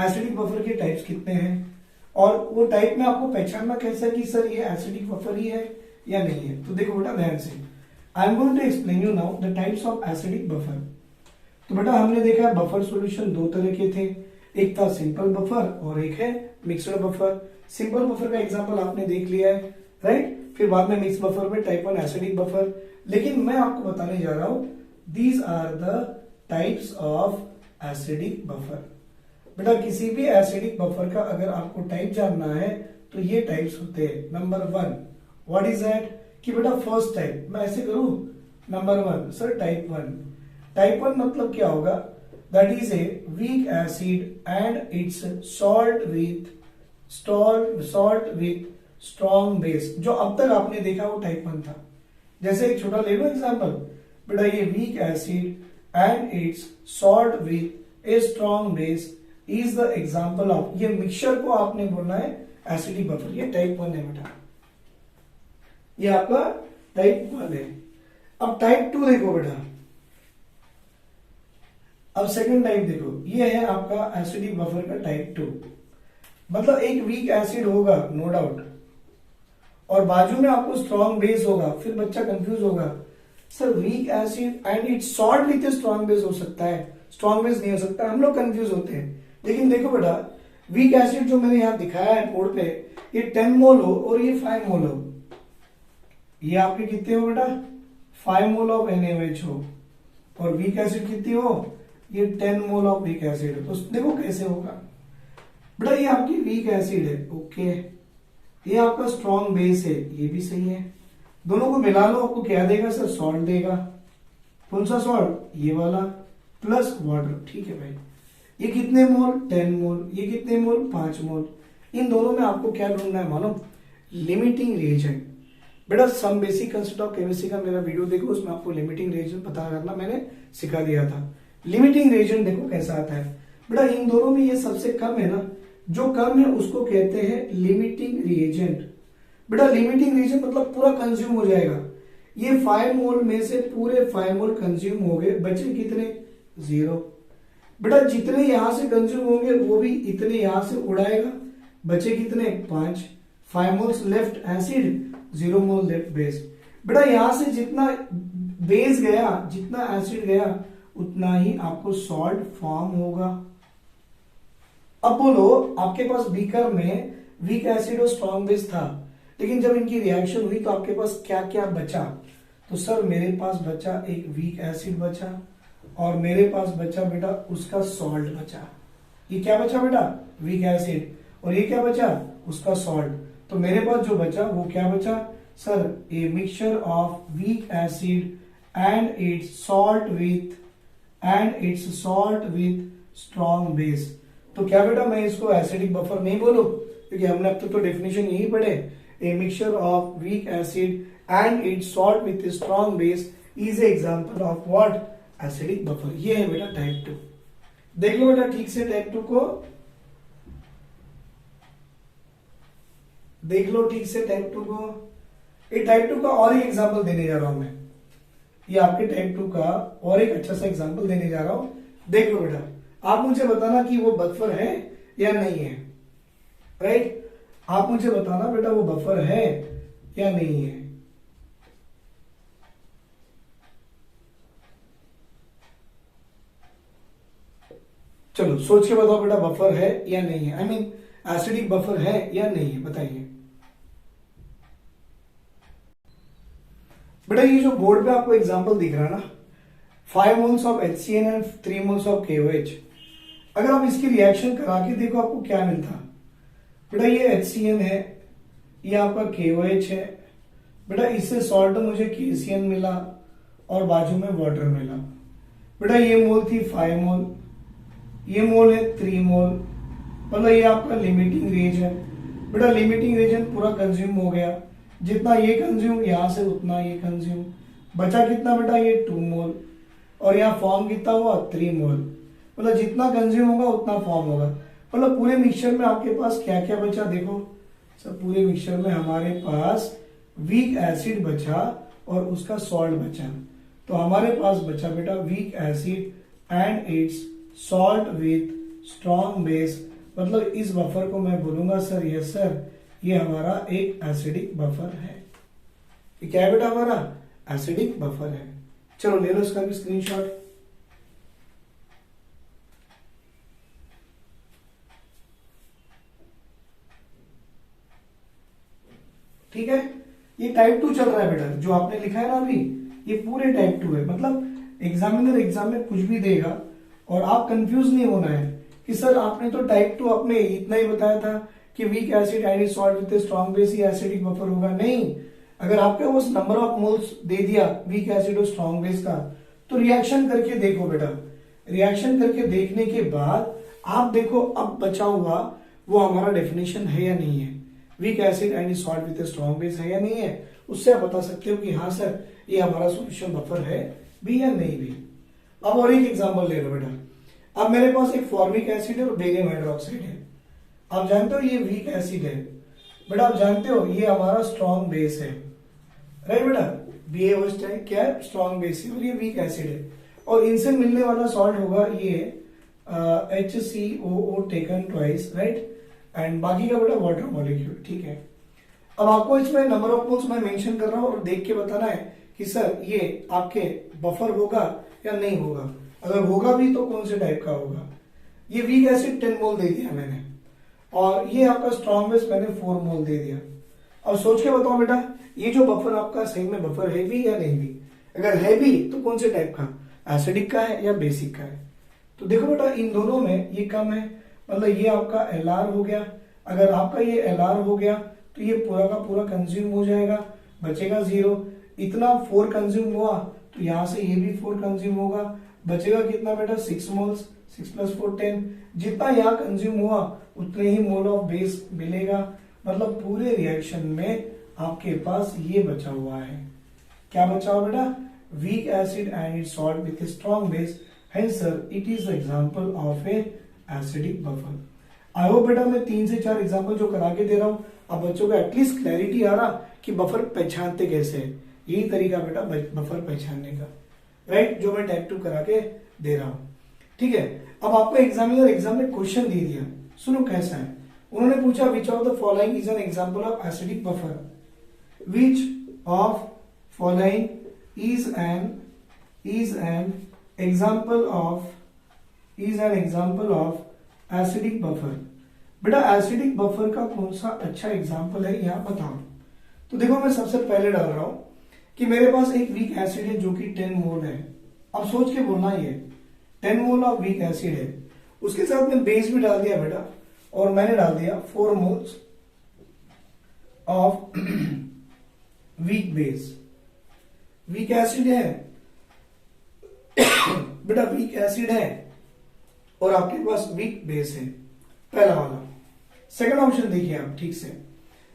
एसिडिक बफर के टाइप्स कितने हैं और वो टाइप में आपको पहचानना कैसा है कि सर ये एसिडिक बफर ही है या नहीं है। तो देखो बेटा ध्यान से, I am going to explain you now the types of acidic buffer. तो बेटा हमने देखा है बफर सॉल्यूशन दो तरह के थे, एक था सिंपल बफर और एक है मिक्सड बफर। सिंपल बफर का एग्जांपल आपने देख लिया है, राइट। फिर बाद में मिक्स बफर में टाइप 1 एसिडिक बफर। लेकिन मैं आपको बताने जा रहा हूं these are the types of acidic buffer. बेटा किसी भी एसिडिक बफर का अगर आपको टाइप जानना है तो ये टाइप्स होते हैं। नंबर 1 व्हाट इज दैट, कि बेटा फर्स्ट टाइप मैं ऐसे करूं, नंबर 1 सर टाइप 1। टाइप 1 मतलब क्या होगा, that is a weak acid and its salt with strong base. जो अब तक आपने देखा वो टाइप 1 था। जैसे एक छोटा ले लो एग्जांपल, बेटा ये week acid and its salt with a strong base is the example of, ये मिक्सचर को आपने बोलना है एसिडिक बफर। ये टाइप 1 है बेटा, ये आपका टाइप 1 है। अब टाइप 2 देखो बेटा, अब सेकंड टाइप देखो, ये है आपका एसिडिक बफर का टाइप 2। मतलब एक वीक एसिड होगा नो डाउट और बाजू में आपको स्ट्रॉन्ग बेस होगा। फिर बच्चा कंफ्यूज होगा, sir week acid and it salt with strong base हो सकता है, स्ट्रॉन्ग बेस नहीं हो सकता। हम लोग कंफ्यूज होते हैं। लेकिन देखो बेटा वीक एसिड जो मैंने यहां दिखाया है बोर्ड पे, ये 10 मोल हो और ये 5 मोल हो, ये आपके कितने हो बेटा, 5 मोल ऑफ NaOH हो, और वीक एसिड कितनी हो, ये 10 मोल ऑफ वीक एसिड हो। तो देखो कैसे होगा बेटा, ये आपकी वीक एसिड है, ओके, ये आपका स्ट्रॉन्ग बेस है, ये भी सही है। दोनों को मिला लो, आपको क्या देगा सर, सॉल्ट देगा। कौन सा सॉल्ट, ये वाला, प्लस वाटर। ठीक है भाई, ये कितने मोल, 10 मोल, ये कितने मोल, 5 मोल। इन दोनों में आपको क्या ढूंढना है मालूम, लिमिटिंग रिएजेंट। बेटा some basic concept of chemistry का मेरा वीडियो देखो, उसमें आपको लिमिटिंग रिएजेंट पता करना मैंने सिखा दिया था। लिमिटिंग रिएजेंट देखो कैसा आता है बेटा, इन दोनों में ये सबसे कम है ना, जो कम है उसको कहते हैं लिमिटिंग रिएजेंट। बेटा लिमिटिंग रिएजेंट मतलब पूरा कंज्यूम हो जाएगा। ये 5 मोल में से पूरे 5 मोल कंज्यूम हो गए, बचे कितने, 0। बेटा जितने यहां से कंज्यूम होंगे वो भी इतने यहां से उड़ाएगा, बचे कितने, 5 मोल्स लेफ्ट एसिड, 0 मोल लेफ्ट बेस। बेटा यहां से जितना बेस गया, जितना एसिड गया, उतना ही आपको सॉल्ट फॉर्म होगा। अब बोलो आपके पास बीकर में वीक एसिड और स्ट्रॉन्ग बेस था, लेकिन जब इनकी रिएक्शन हुई तो आपके पास क्या क्या बचा। तो सर मेरे पास बचा एक वीक एसिड बचा और मेरे पास बचा बेटा उसका सॉल्ट बचा। ये क्या बचा बेटा? Weak acid. और ये क्या बचा? उसका सॉल्ट। तो मेरे पास जो बचा वो क्या बचा sir? A mixture of weak acid and its salt with strong base. तो क्या बेटा मैं इसको एसिडिक बफर नहीं बोलूं? क्योंकि हमने अब तक तो डेफिनेशन यही पढ़े, a mixture of weak acid and its salt with strong base is A example of what? Acidic buffer. ये है बेटा टाइप 2। देख लो बेटा ठीक से टाइप 2 को, देख लो ठीक से टाइप 2 को। ये टाइप 2 का और एक एग्जांपल देने जा रहा हूं मैं। ये आपके टाइप 2 का और एक अच्छा सा एग्जांपल देने जा रहा हूं। देख लो बेटा, आप मुझे बताना कि वो बफर है या नहीं है। राइट? आप मुझे बताना बेटा वो बफर है या नहीं है। चलो सोच के बताओ बेटा बफर है या नहीं है। आई मीन एसिडिक बफर है या नहीं है, बताइए बेटा। ये जो बोर्ड पे आपको एग्जांपल दिख रहा है ना, 5 moles of HCN and 3 moles of KOH। अगर आप इसकी रिएक्शन करा के देखो आपको क्या मिलता बेटा। ये HCN है, ये आपका KOH है बेटा। इससे सॉल्ट मुझे KCN मिला और बाजू में वाटर मिला बेटा। ये मोल थी 5 मोल, ये मोल है 3 मोल। मतलब ये आपका लिमिटिंग रेंज है बेटा। लिमिटिंग रीजन पूरा कंज्यूम हो गया। जितना ये कंज्यूम यहां से उतना ये कंज्यूम बचा। कितना बेटा? ये 2 मोल। और यहाँ फॉर्म कितना हुआ? 3 मोल। मतलब जितना कंज्यूम होगा उतना फॉर्म होगा। मतलब पूरे मिक्सचर में आपके पास क्या क्या बचा? देखो सर, पूरे मिक्सचर में हमारे पास वीक एसिड बचा और उसका सॉल्ट बचा। तो हमारे पास बचा बेटा weak acid and its salt with strong base. मतलब इस बफर को मैं बोलूंगा सर, यस सर, ये हमारा एक एसिडिक बफर है। ये क्या है बेटा? हमारा एसिडिक बफर है। चलो ले लो इसका भी स्क्रीनशॉट। ठीक है, ये टाइप 2 चल रहा है बेटा। जो आपने लिखा है ना अभी, ये पूरे टाइप 2 है। मतलब एग्जामिनर एग्जाम में कुछ भी देगा और आप कंफ्यूज नहीं होना है कि सर आपने तो टाइप 2 आपने इतना ही बताया था कि week acid and salt with strong base he acidic buffer होगा। नहीं, अगर आपके उस नंबर ऑफ मोल्स दे दिया वीक एसिड और स्ट्रॉन्ग बेस का, तो रिएक्शन करके देखो बेटा। रिएक्शन करके देखने के बाद आप देखो अब बचा हुआ वो हमारा डेफिनेशन है या नहीं है, weak acid and salt with strong base है या नहीं है। उससे आप बता सकते हो कि हाँ सर ये हमारा सॉल्यूशन बफर है भी या नहीं भी। अब और एक एग्जांपल ले लो बेटा। अब मेरे पास एक फॉर्मिक एसिड है और बेरियम हाइड्रोक्साइड है। आप जानते हो ये वीक एसिड है बेटा। आप जानते हो ये हमारा स्ट्रॉन्ग बेस है। राइट बेटा, BaOH क्या है? स्ट्रॉन्ग बेस है। और ये वीक एसिड है और इनसे मिलने वाला सॉल्ट होगा ये HCOO taken twice. Right, and बाकी का बेटा वाटर मॉलिक्यूल। ठीक है, अब आपको इसमें नंबर ऑफ मोल्स मैं मेंशन कर रहा हूं और देख के बताना है कि सर ये आपके बफर होगा या नहीं होगा। अगर होगा भी तो कौन से टाइप का होगा। ये वीक एसिड 10 मोल दे दिया मैंने और ये आपका स्ट्रॉन्ग बेस मैंने 4 मोल दे दिया। अब सोच के बताओ बेटा, ये जो बफर आपका सही में बफर है भी या नहीं भी। अगर है भी तो कौन से टाइप का, एसिडिक का है या बेसिक का है। तो देखो बेटा इन दोनों में ये कम है, मतलब ये आपका LR हो गया। अगर आपका ये LR हो गया तो ये पूरा का पूरा कंज्यूम हो जाएगा, बचेगा 0। इतना 4 कंज्यूम हुआ तो यहां से ये भी 4 कंज्यूम होगा, बचेगा कितना बेटा? 6 मोल्स। 6 + 4 10। जितना यहाँ कंज्यूम हुआ उतने ही मोल ऑफ बेस मिलेगा। मतलब पूरे रिएक्शन में आपके पास ये बचा हुआ है। क्या बचा हुआ बेटा? Weak acid and its salt with strong base, hence sir it is the example of A acidic buffer. I hope बेटा मैं 3 से 4 एग्जांपल जो करा के दे रहा हूं, अब बच्चों को एटलीस्ट क्लैरिटी आ रहा कि बफर पहचानते कैसे है। यही तरीका बेटा बफर पहचानने का, राइट, जो मैं टाइप 2 करा के दे रहा हूं। ठीक है, अब आपको एग्जामिनर एग्जाम में क्वेश्चन दे दिया, सुनो कैसा है। उन्होंने पूछा which of the following is an example of acidic buffer. Which of following is an example of acidic buffer. बेटा एसिडिक बफर का कौन सा अच्छा एग्जांपल है यहाँ बताओ। तो देखो मैं सबसे पहले डाल रहा हूं कि मेरे पास एक वीक एसिड है जो कि 10 मोल है। अब सोच के बोलना ये 10 मोल ऑफ वीक एसिड है, उसके साथ में बेस भी डाल दिया बेटा, और मैंने डाल दिया 4 moles of weak base. Week acid है बेटा, वीक एसिड है और आपके पास वीक बेस है, पहला वाला। सेकंड ऑप्शन देखिए आप ठीक से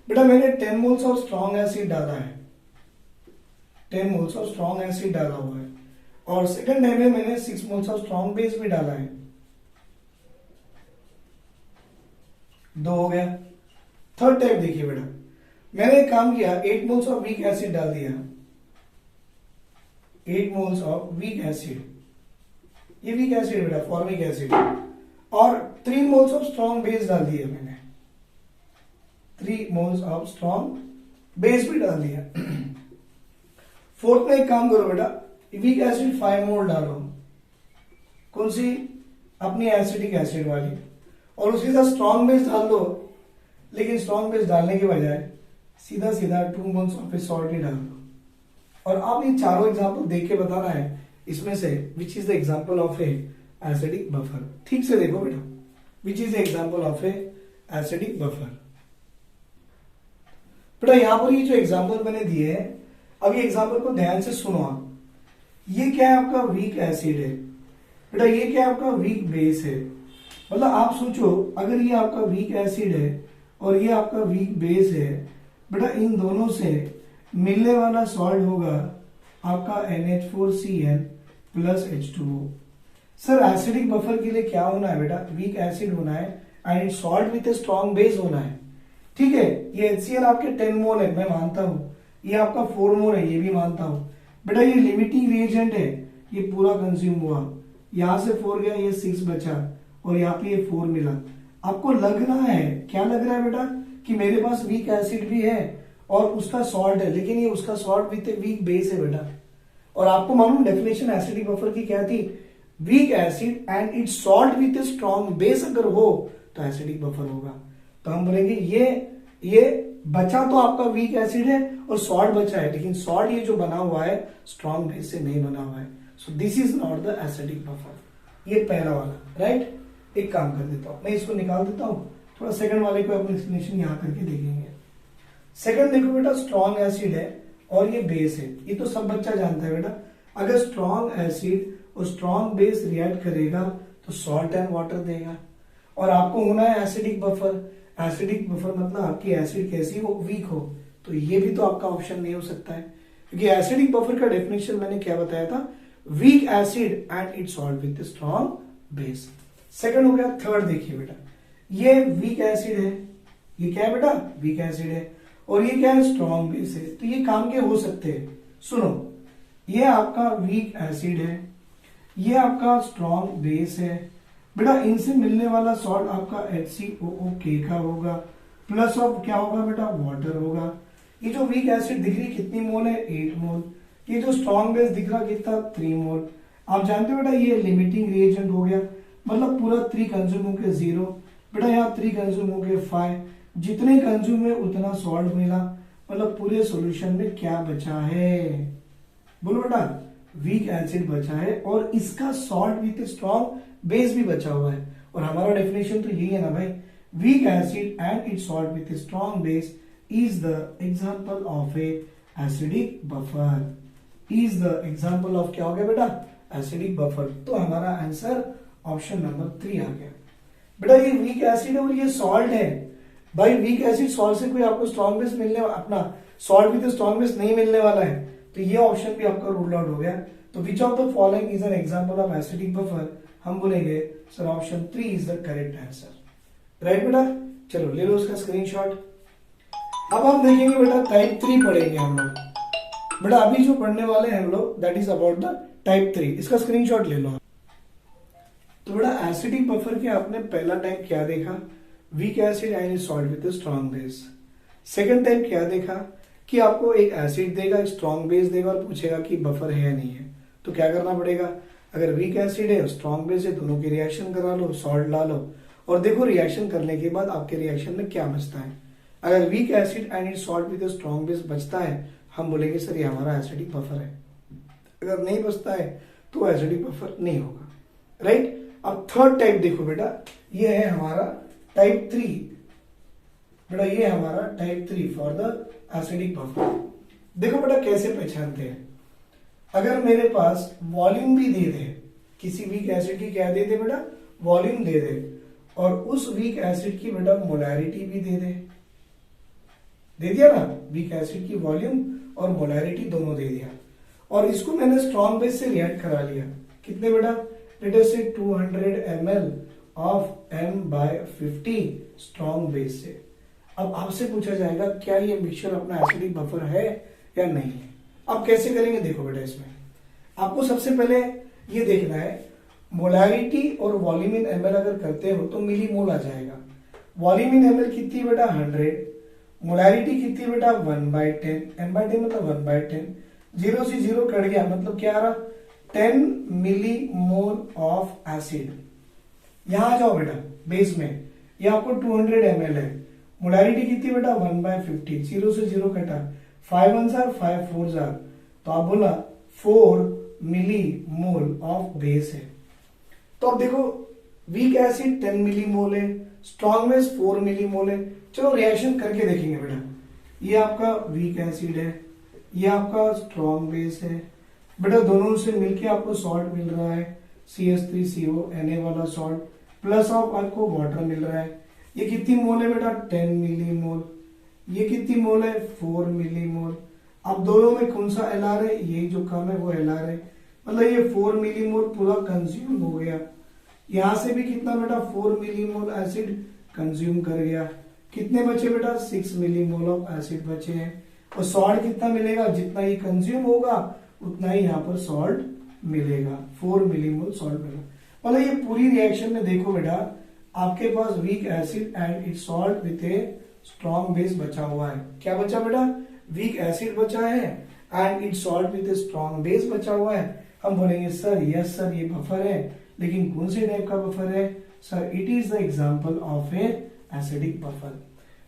बेटा, मैंने 10 मोल्स ऑफ स्ट्रॉन्ग एसिड डाला है, 10 मोल्स ऑफ स्ट्रॉन्ग एसिड डाला हुआ है, और सेकंड टाइम में मैंने 6 मोल्स ऑफ स्ट्रॉन्ग बेस भी डाला है, 2 हो गया। थर्ड टाइप देखिए बेटा, मैंने एक काम किया, 8 मोल्स ऑफ वीक एसिड डाल दिया, 8 मोल्स ऑफ वीक एसिड, ये वीक एसिड बेटा, फॉर्मिक एसिड, और 3 मोल्स ऑफ स्ट्रॉन्ग बेस डाल दिया मैंने, 3 मोल्स ऑफ स्ट्रॉन्ग बेस भी डाल दिया। फोर्थ में एक काम करो बेटा, वीक एसिड 5 मोल डालो, कौन सी, अपनी एसिडिक एसिड वाली, और उसके साथ स्ट्रॉन्ग बेस डाल दो, लेकिन स्ट्रॉन्ग बेस डालने के बजाय सीधा सीधा 2 मोल्स ऑफ सॉल्ट ही डाल दो। और आप ये चारों एग्जांपल देख के बताना है इसमें से which is the example of A acidic buffer. ठीक से देखो बेटा, which is the example of A acidic buffer. बेटा यहां पर ये जो एग्जांपल मैंने दिए हैं, अब ये एग्जांपल को ध्यान से सुनो आप। ये क्या है, आपका वीक एसिड है बेटा, ये क्या है, आपका वीक बेस है। मतलब आप सोचो, अगर ये आपका वीक एसिड है और ये आपका वीक बेस है बेटा, इन दोनों से मिलने वाला सॉल्ट होगा आपका NH4Cl plus H2O। Sir acidic buffer के लिए क्या होना है बेटा, वीक एसिड होना है and salt with a strong base होना है। ठीक है, ये HCl आपके 10 मोल है, मैं मानता हूं, ये आपका 4 मोल है, ये भी मानता हूं बेटा। ये लिमिटिंग रिएजेंट है, ये पूरा कंज्यूम हुआ, यहां से 4 गया, ये 6 बचा, और यहाँ पे ये 4 मिला। आपको लगना है, क्या लग रहा है बेटा, कि मेरे पास वीक एसिड भी है और उसका सॉल्ट है, लेकिन ये उसका salt with a week base है बेटा। और आपको मालूम डेफिनेशन एसिडिक बफर की क्या थी, week acid and its salt with a strong base अगर हो तो एसिडिक बफर होगा। तो हम बोलेंगे ये बचा तो आपका वीक एसिड है और सॉल्ट बचा है, लेकिन सॉल्ट ये जो बना हुआ है स्ट्रॉन्ग बेस से नहीं बना हुआ है, so this is not the acidic buffer. ये पहला वाला, राइट। एक काम कर देता हूं, मैं इसको निकाल देता हूं, थोड़ा सेकंड वाले को अपनी एक्सप्लेनेशन यहां करके देखेंगे। सेकंड देखो बेटा, स्ट्रॉन्ग एसिड है और ये बेस है, ये तो सब बच्चा जानता है बेटा। अगर स्ट्रॉन्ग एसिड और स्ट्रॉन्ग बेस रिएक्ट करेगा तो सॉल्ट एंड वाटर देगा, और आपको होना है एसिडिक बफर। एसिडिक बफर मतलब आपकी एसिड कैसी हो, वीक हो, तो ये भी तो आपका ऑप्शन नहीं हो सकता है, क्योंकि एसिडिक बफर का डेफिनेशन मैंने क्या बताया था, week acid and it salt with strong base. Second हो गया। थर्ड देखिए बेटा, ये वीक एसिड है, ये क्या है बेटा, वीक एसिड है, और ये क्या है, स्ट्रॉन्ग बेस है। तो ये काम के हो सकते हैं, सुनो, ये आपका वीक एसिड है, ये आपका स्ट्रॉन्ग बेस है बेटा, इनसे मिलने वाला सॉल्ट आपका HCOOK का होगा, प्लस ऑफ क्या होगा बेटा, वाटर होगा। ये जो वीक एसिड दिख रही कितनी मोल है, 8 मोल। ये जो स्ट्रॉन्ग बेस दिख रहा कितना, 3 मोल। आप जानते हो बेटा ये लिमिटिंग रिएजेंट हो गया, मतलब पूरा 3 कंज्यूम हो के 0 बेटा, यहाँ 3 कंज्यूम हो के 5, जितने कंज्यूम है उतना सॉल्ट मिला, मतलब पूरे सॉल्यूशन में क्या बचा है, बोलो बेटा, वीक एसिड बचा है और इसका सॉल्ट विथ स्ट्रॉन्ग बेस भी बचा हुआ है। और हमारा डेफिनेशन तो यही है ना भाई, week acid and its salt with strong base is the example of A acidic buffer, is the example of क्या हो गया बेटा, एसिडिक बफर। तो हमारा आंसर ऑप्शन नंबर 3 आ गया बेटा। ये वीक एसिड है और ये सॉल्ट है भाई, वीक एसिड सॉल्ट से कोई आपको स्ट्रॉन्ग बेस मिलने, अपना सॉल्ट विथ स्ट्रॉन्ग बेस नहीं मिलने वाला है, तो ये ऑप्शन भी आपका रूल आउट हो गया। तो which of the following is an example of acidic buffer, हम बोलेंगे sir option 3 is the correct answer, right बेटा। चलो ले लो उसका स्क्रीनशॉट। अब हम देखेंगे बेटा टाइप 3 पढ़ेंगे हम लोग बेटा, अभी जो पढ़ने वाले हैं हम लोग that is about the type 3, इसका स्क्रीनशॉट ले लो। तो बेटा एसिडिक बफर के आपने पहला टाइप क्या देखा, week acid and salt with strong base. Second type क्या देखा कि आपको एक एसिड देगा, एक स्ट्रॉन्ग बेस देगा और पूछेगा कि बफर है या नहीं है। तो क्या करना पड़ेगा, अगर वीक एसिड है स्ट्रॉन्ग बेस है, दोनों की रिएक्शन करा लो, सॉल्ट ला लो और देखो रिएक्शन करने के बाद आपके रिएक्शन में क्या बचता है। अगर weak acid and its salt with strong base बचता है, हम बोलेंगे सर ये हमारा एसिडिक बफर है। अगर नहीं बचता है तो एसिडिक बफर नहीं होगा, राइट। अब थर्ड टाइप देखो बेटा, ये है हमारा टाइप 3। बेटा ये हमारा type 3 for the acidic buffer. देखो बेटा कैसे पहचानते हैं। अगर मेरे पास वॉल्यूम भी दे दे, किसी वीक एसिड की क्या दे दे बेटा, वॉल्यूम दे दे, और उस वीक एसिड की बेटा मोलैरिटी भी दे दिया ना, वीक एसिड की वॉल्यूम और मोलैरिटी दोनों दे दिया, और इसको मैंने स्ट्रॉन्ग बेस से रिएक्ट करा लिया। कितने बेटा, लेट अस से 200 ml of M/50 strong base से। अब आपसे पूछा जाएगा क्या ये मिक्सचर अपना एसिडिक बफर है या नहीं है। अब कैसे करेंगे देखो बेटा, इसमें आपको सबसे पहले ये देखना है मोलैरिटी और वॉल्यूम इन ml अगर करते हो तो मिलीमोल आ जाएगा। वॉल्यूम इन ml कितनी बेटा 100, मोलैरिटी कितनी बेटा 1/10, M/10 मतलब 1/10, 0 से 0 कट गया मतलब क्या आ रहा 10 मिलीमोल ऑफ एसिड। यहां आ जाओ बेटा बेस में, ये आपको 200 ml है, मोलैरिटी कितनी बेटा 1/50, 0 से 0 कटा, 5 1 5 4 तो आप बोला 4 मिलीमोल ऑफ बेस है। तो अब देखो वीक एसिड 10 मिलीमोल है, स्ट्रॉन्ग बेस 4 मिलीमोल है। चलो रिएक्शन करके देखेंगे बेटा। ये आपका वीक एसिड है, ये आपका स्ट्रॉन्ग बेस है बेटा, दोनों से मिलके आपको सॉल्ट मिल रहा है CH3CO Na वाला सॉल्ट, प्लस ऑफ आपको वाटर मिल रहा है। ये कितनी मोल है बेटा 10 मिलीमोल, ये कितनी मोल है 4 मिलीमोल। अब दोनों में कौन सा LR है, ये जो कम है वो LR है, मतलब ये 4 मिलीमोल पूरा कंज्यूम हो गया। यहां से भी कितना बेटा 4 मिलीमोल एसिड कंज्यूम कर गया। कितने बचे बेटा 6 मिलीमोल ऑफ एसिड बचे हैं, और सॉल्ट कितना मिलेगा, जितना ये कंज्यूम होगा उतना ही यहाँ पर सॉल्ट मिलेगा, 4 मिलीमोल सॉल्ट मिलेगा। मतलब ये पूरी रिएक्शन में देखो बेटा आपके पास weak acid and its salt with a strong base बचा हुआ है। क्या बचा बेटा, वीक एसिड बचा है and its salt with a strong base बचा हुआ है। हम बोलेंगे सर यस सर ये बफर है, लेकिन कौन से टाइप का बफर है sir, it is the example of A acidic buffer.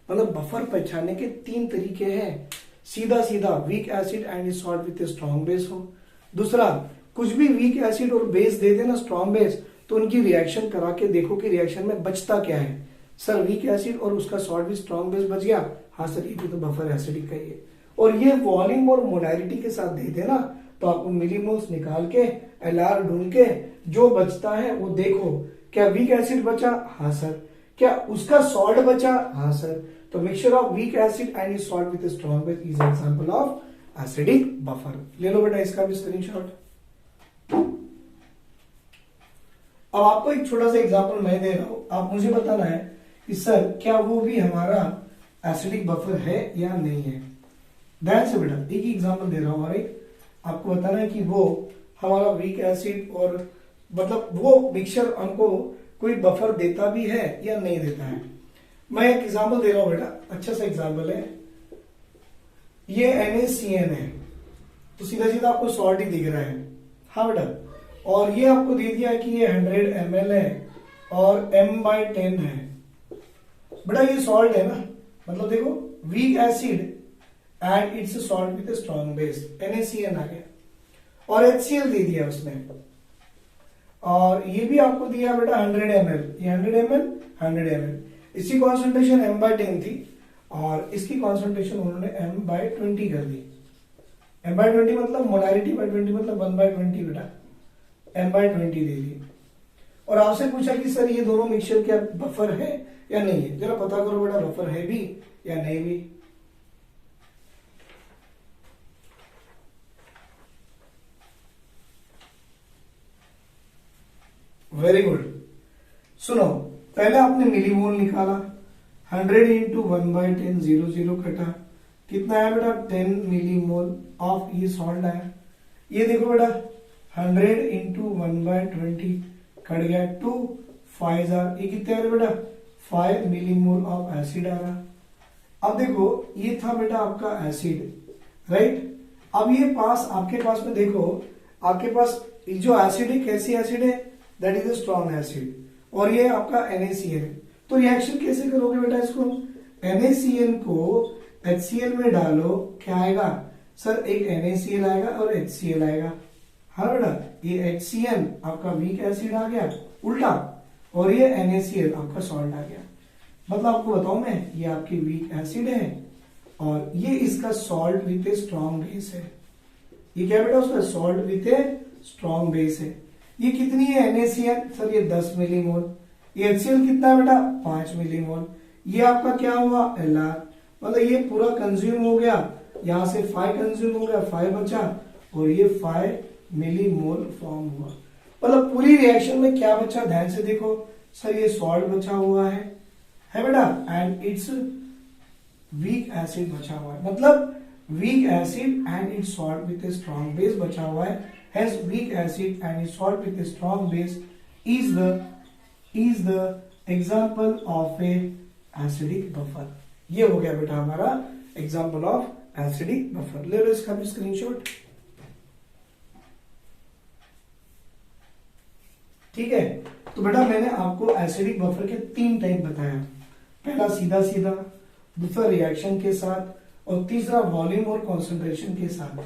मतलब बफर पहचानने के 3 तरीके हैं, सीधा सीधा week acid and its salt with a strong base हो। दूसरा, कुछ भी वीक एसिड और बेस दे देना स्ट्रॉन्ग बेस, तो उनकी रिएक्शन करा के देखो कि रिएक्शन में बचता क्या है। सर वीक एसिड और उसका सॉल्ट भी स्ट्रॉन्ग बेस बच गया, हाँ सर ये भी तो बफर एसिडिक का ही है। और ये वॉल्यूम और मोलैरिटी के साथ दे देना तो आपको मिलीमोल्स निकाल के LR ढूंढ के जो बचता है वो देखो, क्या वीक एसिड बचा, हाँ सर, क्या उसका सॉल्ट बचा, हाँ सर। तो mixture of weak acid and is salt with strong base is example of acidic buffer. ले लो बेटा इसका भी स्क्रीनशॉट। अब आपको एक छोटा सा एग्जांपल मैं दे रहा हूं, आप मुझे बताना है कि सर क्या वो भी हमारा एसिडिक बफर है या नहीं है। ध्यान से बेटा एक ही एग्जांपल दे रहा हूं, और एक आपको बताना है कि वो हमारा वीक एसिड और मतलब वो मिक्सचर हमको कोई बफर देता भी है या नहीं देता है। मैं एक एग्जांपल दे रहा हूं बेटा, अच्छा सा एग्जांपल है, ये NaCN है, तो सीधा सीधा आपको सॉल्ट ही दिख रहा है, हाँ बेटा, और ये आपको दे दिया कि ये 100 ml है और M/10 है। बेटा ये सॉल्ट है ना, मतलब देखो week acid and its salt with strong base, NaCN आ गया, और HCl दे दिया उसने, और ये भी आपको दिया बेटा 100 ml, ये 100 ml 100 ml, इसकी कॉन्सेंट्रेशन M/10 थी और इसकी कॉन्सेंट्रेशन उन्होंने M/20 कर दी। M/20 मतलब मोलैरिटी बाय 20 मतलब 1/20 बेटा, M/20 दे दी। और आपसे पूछा कि सर ये दोनों मिक्सचर क्या बफर है या नहीं है, जरा पता करो बेटा बफर है भी या नहीं भी। Very good. सुनो, पहले आपने मिलीमोल निकाला, 100 इंटू 1/10 0 0 कटा, कितना आया बेटा 10 मिलीमोल ऑफ ये सॉल्ट आया। ये देखो बेटा 100 इंटू 1/20 कट गया 2 5 ये कितने आ रहे बेटा 5 मिलीमोल ऑफ एसिड आ रहा। अब देखो ये था बेटा आपका एसिड, राइट। अब ये पास आपके पास में देखो, आपके पास जो एसिड है कैसी एसिड है, that is a strong acid, और ये आपका NaCN। तो रिएक्शन कैसे करोगे बेटा इसको, NaCN को HCl में डालो, क्या आएगा सर, एक NaCl आएगा और HCl आएगा, हाँ बेटा, ये HCN आपका वीक एसिड आ गया उल्टा, और ये NaCl आपका सॉल्ट आ गया। मतलब आपको बताऊं मैं, ये आपकी वीक एसिड है और ये इसका salt with a strong base है। ये क्या बेटा, उसका salt with a strong base है। ये कितनी है NaCl, सर ये 10 मिलीमोल। ये HCl कितना है बेटा, 5 मिलीमोल। ये आपका क्या हुआ, Lr। मतलब ये पूरा कंज्यूम हो गया, यहां से 5 कंज्यूम हो गया, 5 बचा, और ये 5 मिलीमोल फॉर्म हुआ। मतलब पूरी रिएक्शन में क्या बचा, ध्यान से देखो सर, ये सॉल्ट बचा हुआ है बेटा, एंड इट्स वीक एसिड बचा हुआ है। मतलब week acid and its salt with a strong base बचा हुआ है। Hence week acid and its salt with a strong base is the example of A acidic buffer. ये हो गया बेटा हमारा एग्जांपल ऑफ एसिडिक बफर। ले लो इसका भी स्क्रीनशॉट। ठीक है, तो बेटा मैंने आपको एसिडिक बफर के 3 टाइप बताया। पहला सीधा सीधा, दूसरा रिएक्शन के साथ, और तीसरा वॉल्यूम और कॉन्सेंट्रेशन के साथ।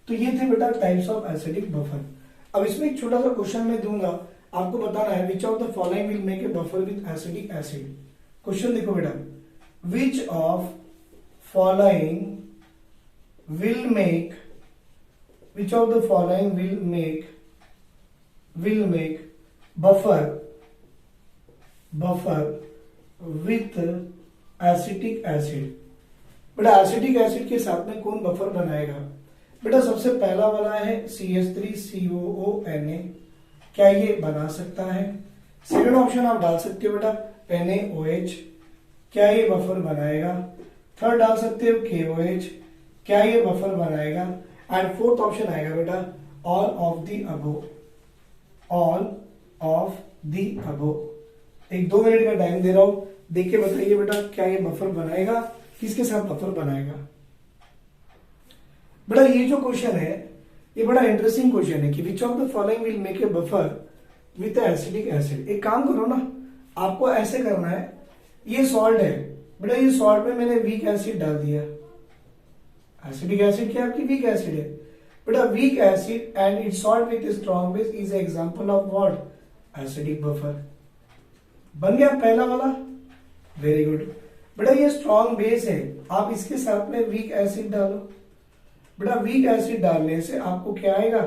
तो ये थे बेटा टाइप्स ऑफ एसिडिक बफर। अब इसमें एक छोटा सा क्वेश्चन मैं दूंगा, आपको बताना है which of the following will make a buffer with acidic acid. Question देखो बेटा, which of following will make buffer with acetic acid. बेटा एसिटिक एसिड के साथ में कौन बफर बनाएगा? बेटा सबसे पहला वाला है CH3COONA, क्या ये बना सकता है? सेकंड ऑप्शन आप डाल सकते हो बेटा NaOH, क्या ये बफर बनाएगा? थर्ड डाल सकते हो KOH, क्या ये बफर बनाएगा? एंड फोर्थ ऑप्शन आएगा बेटा ऑल ऑफ द अबव। एक 2 मिनट का टाइम दे रहा हूं, देख के बताइए बेटा क्या ये बफर बनाएगा, किसके साथ बफर बनाएगा। बेटा ये जो क्वेश्चन है ये बड़ा इंटरेस्टिंग क्वेश्चन है कि which of the following will make a buffer with acidic acid. एक काम करो ना, आपको ऐसे करना है, ये सॉल्ट है बेटा, ये सॉल्ट में मैंने वीक एसिड डाल दिया। एसिडिक एसिड क्या आपकी वीक एसिड है बेटा, weak acid and its salt with strong base is example of what, acidic buffer. बन गया पहला वाला, वेरी गुड। बेटा ये स्ट्रॉन्ग बेस है, आप इसके साथ में वीक एसिड डालो। बेटा वीक एसिड डालने से आपको क्या आएगा,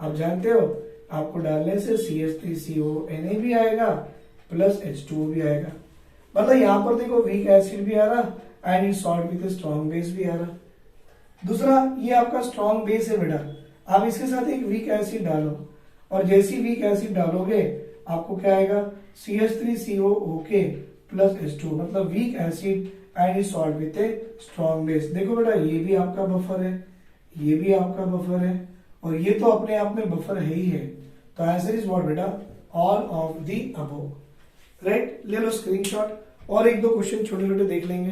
आप जानते हो, आपको डालने से CH3CONA भी आएगा प्लस H2O भी आएगा। मतलब यहां पर देखो वीक एसिड भी आ रहा and it salt with strong base भी आ रहा। दूसरा ये आपका स्ट्रॉन्ग बेस है बेटा, आप इसके साथ एक वीक एसिड डालो, और जैसी वीक एसिड डालोगे आपको क्या आएगा, CH3COOK प्लस H2O, मतलब week acid and it salt with a strong base. देखो बेटा ये भी आपका बफर है, ये भी आपका बफर है, और ये तो अपने आप में बफर है ही है। तो आंसर इज व्हाट बेटा, all of the above. Right, ले लो स्क्रीनशॉट। और 1-2 क्वेश्चन छोटे छोटे देख लेंगे।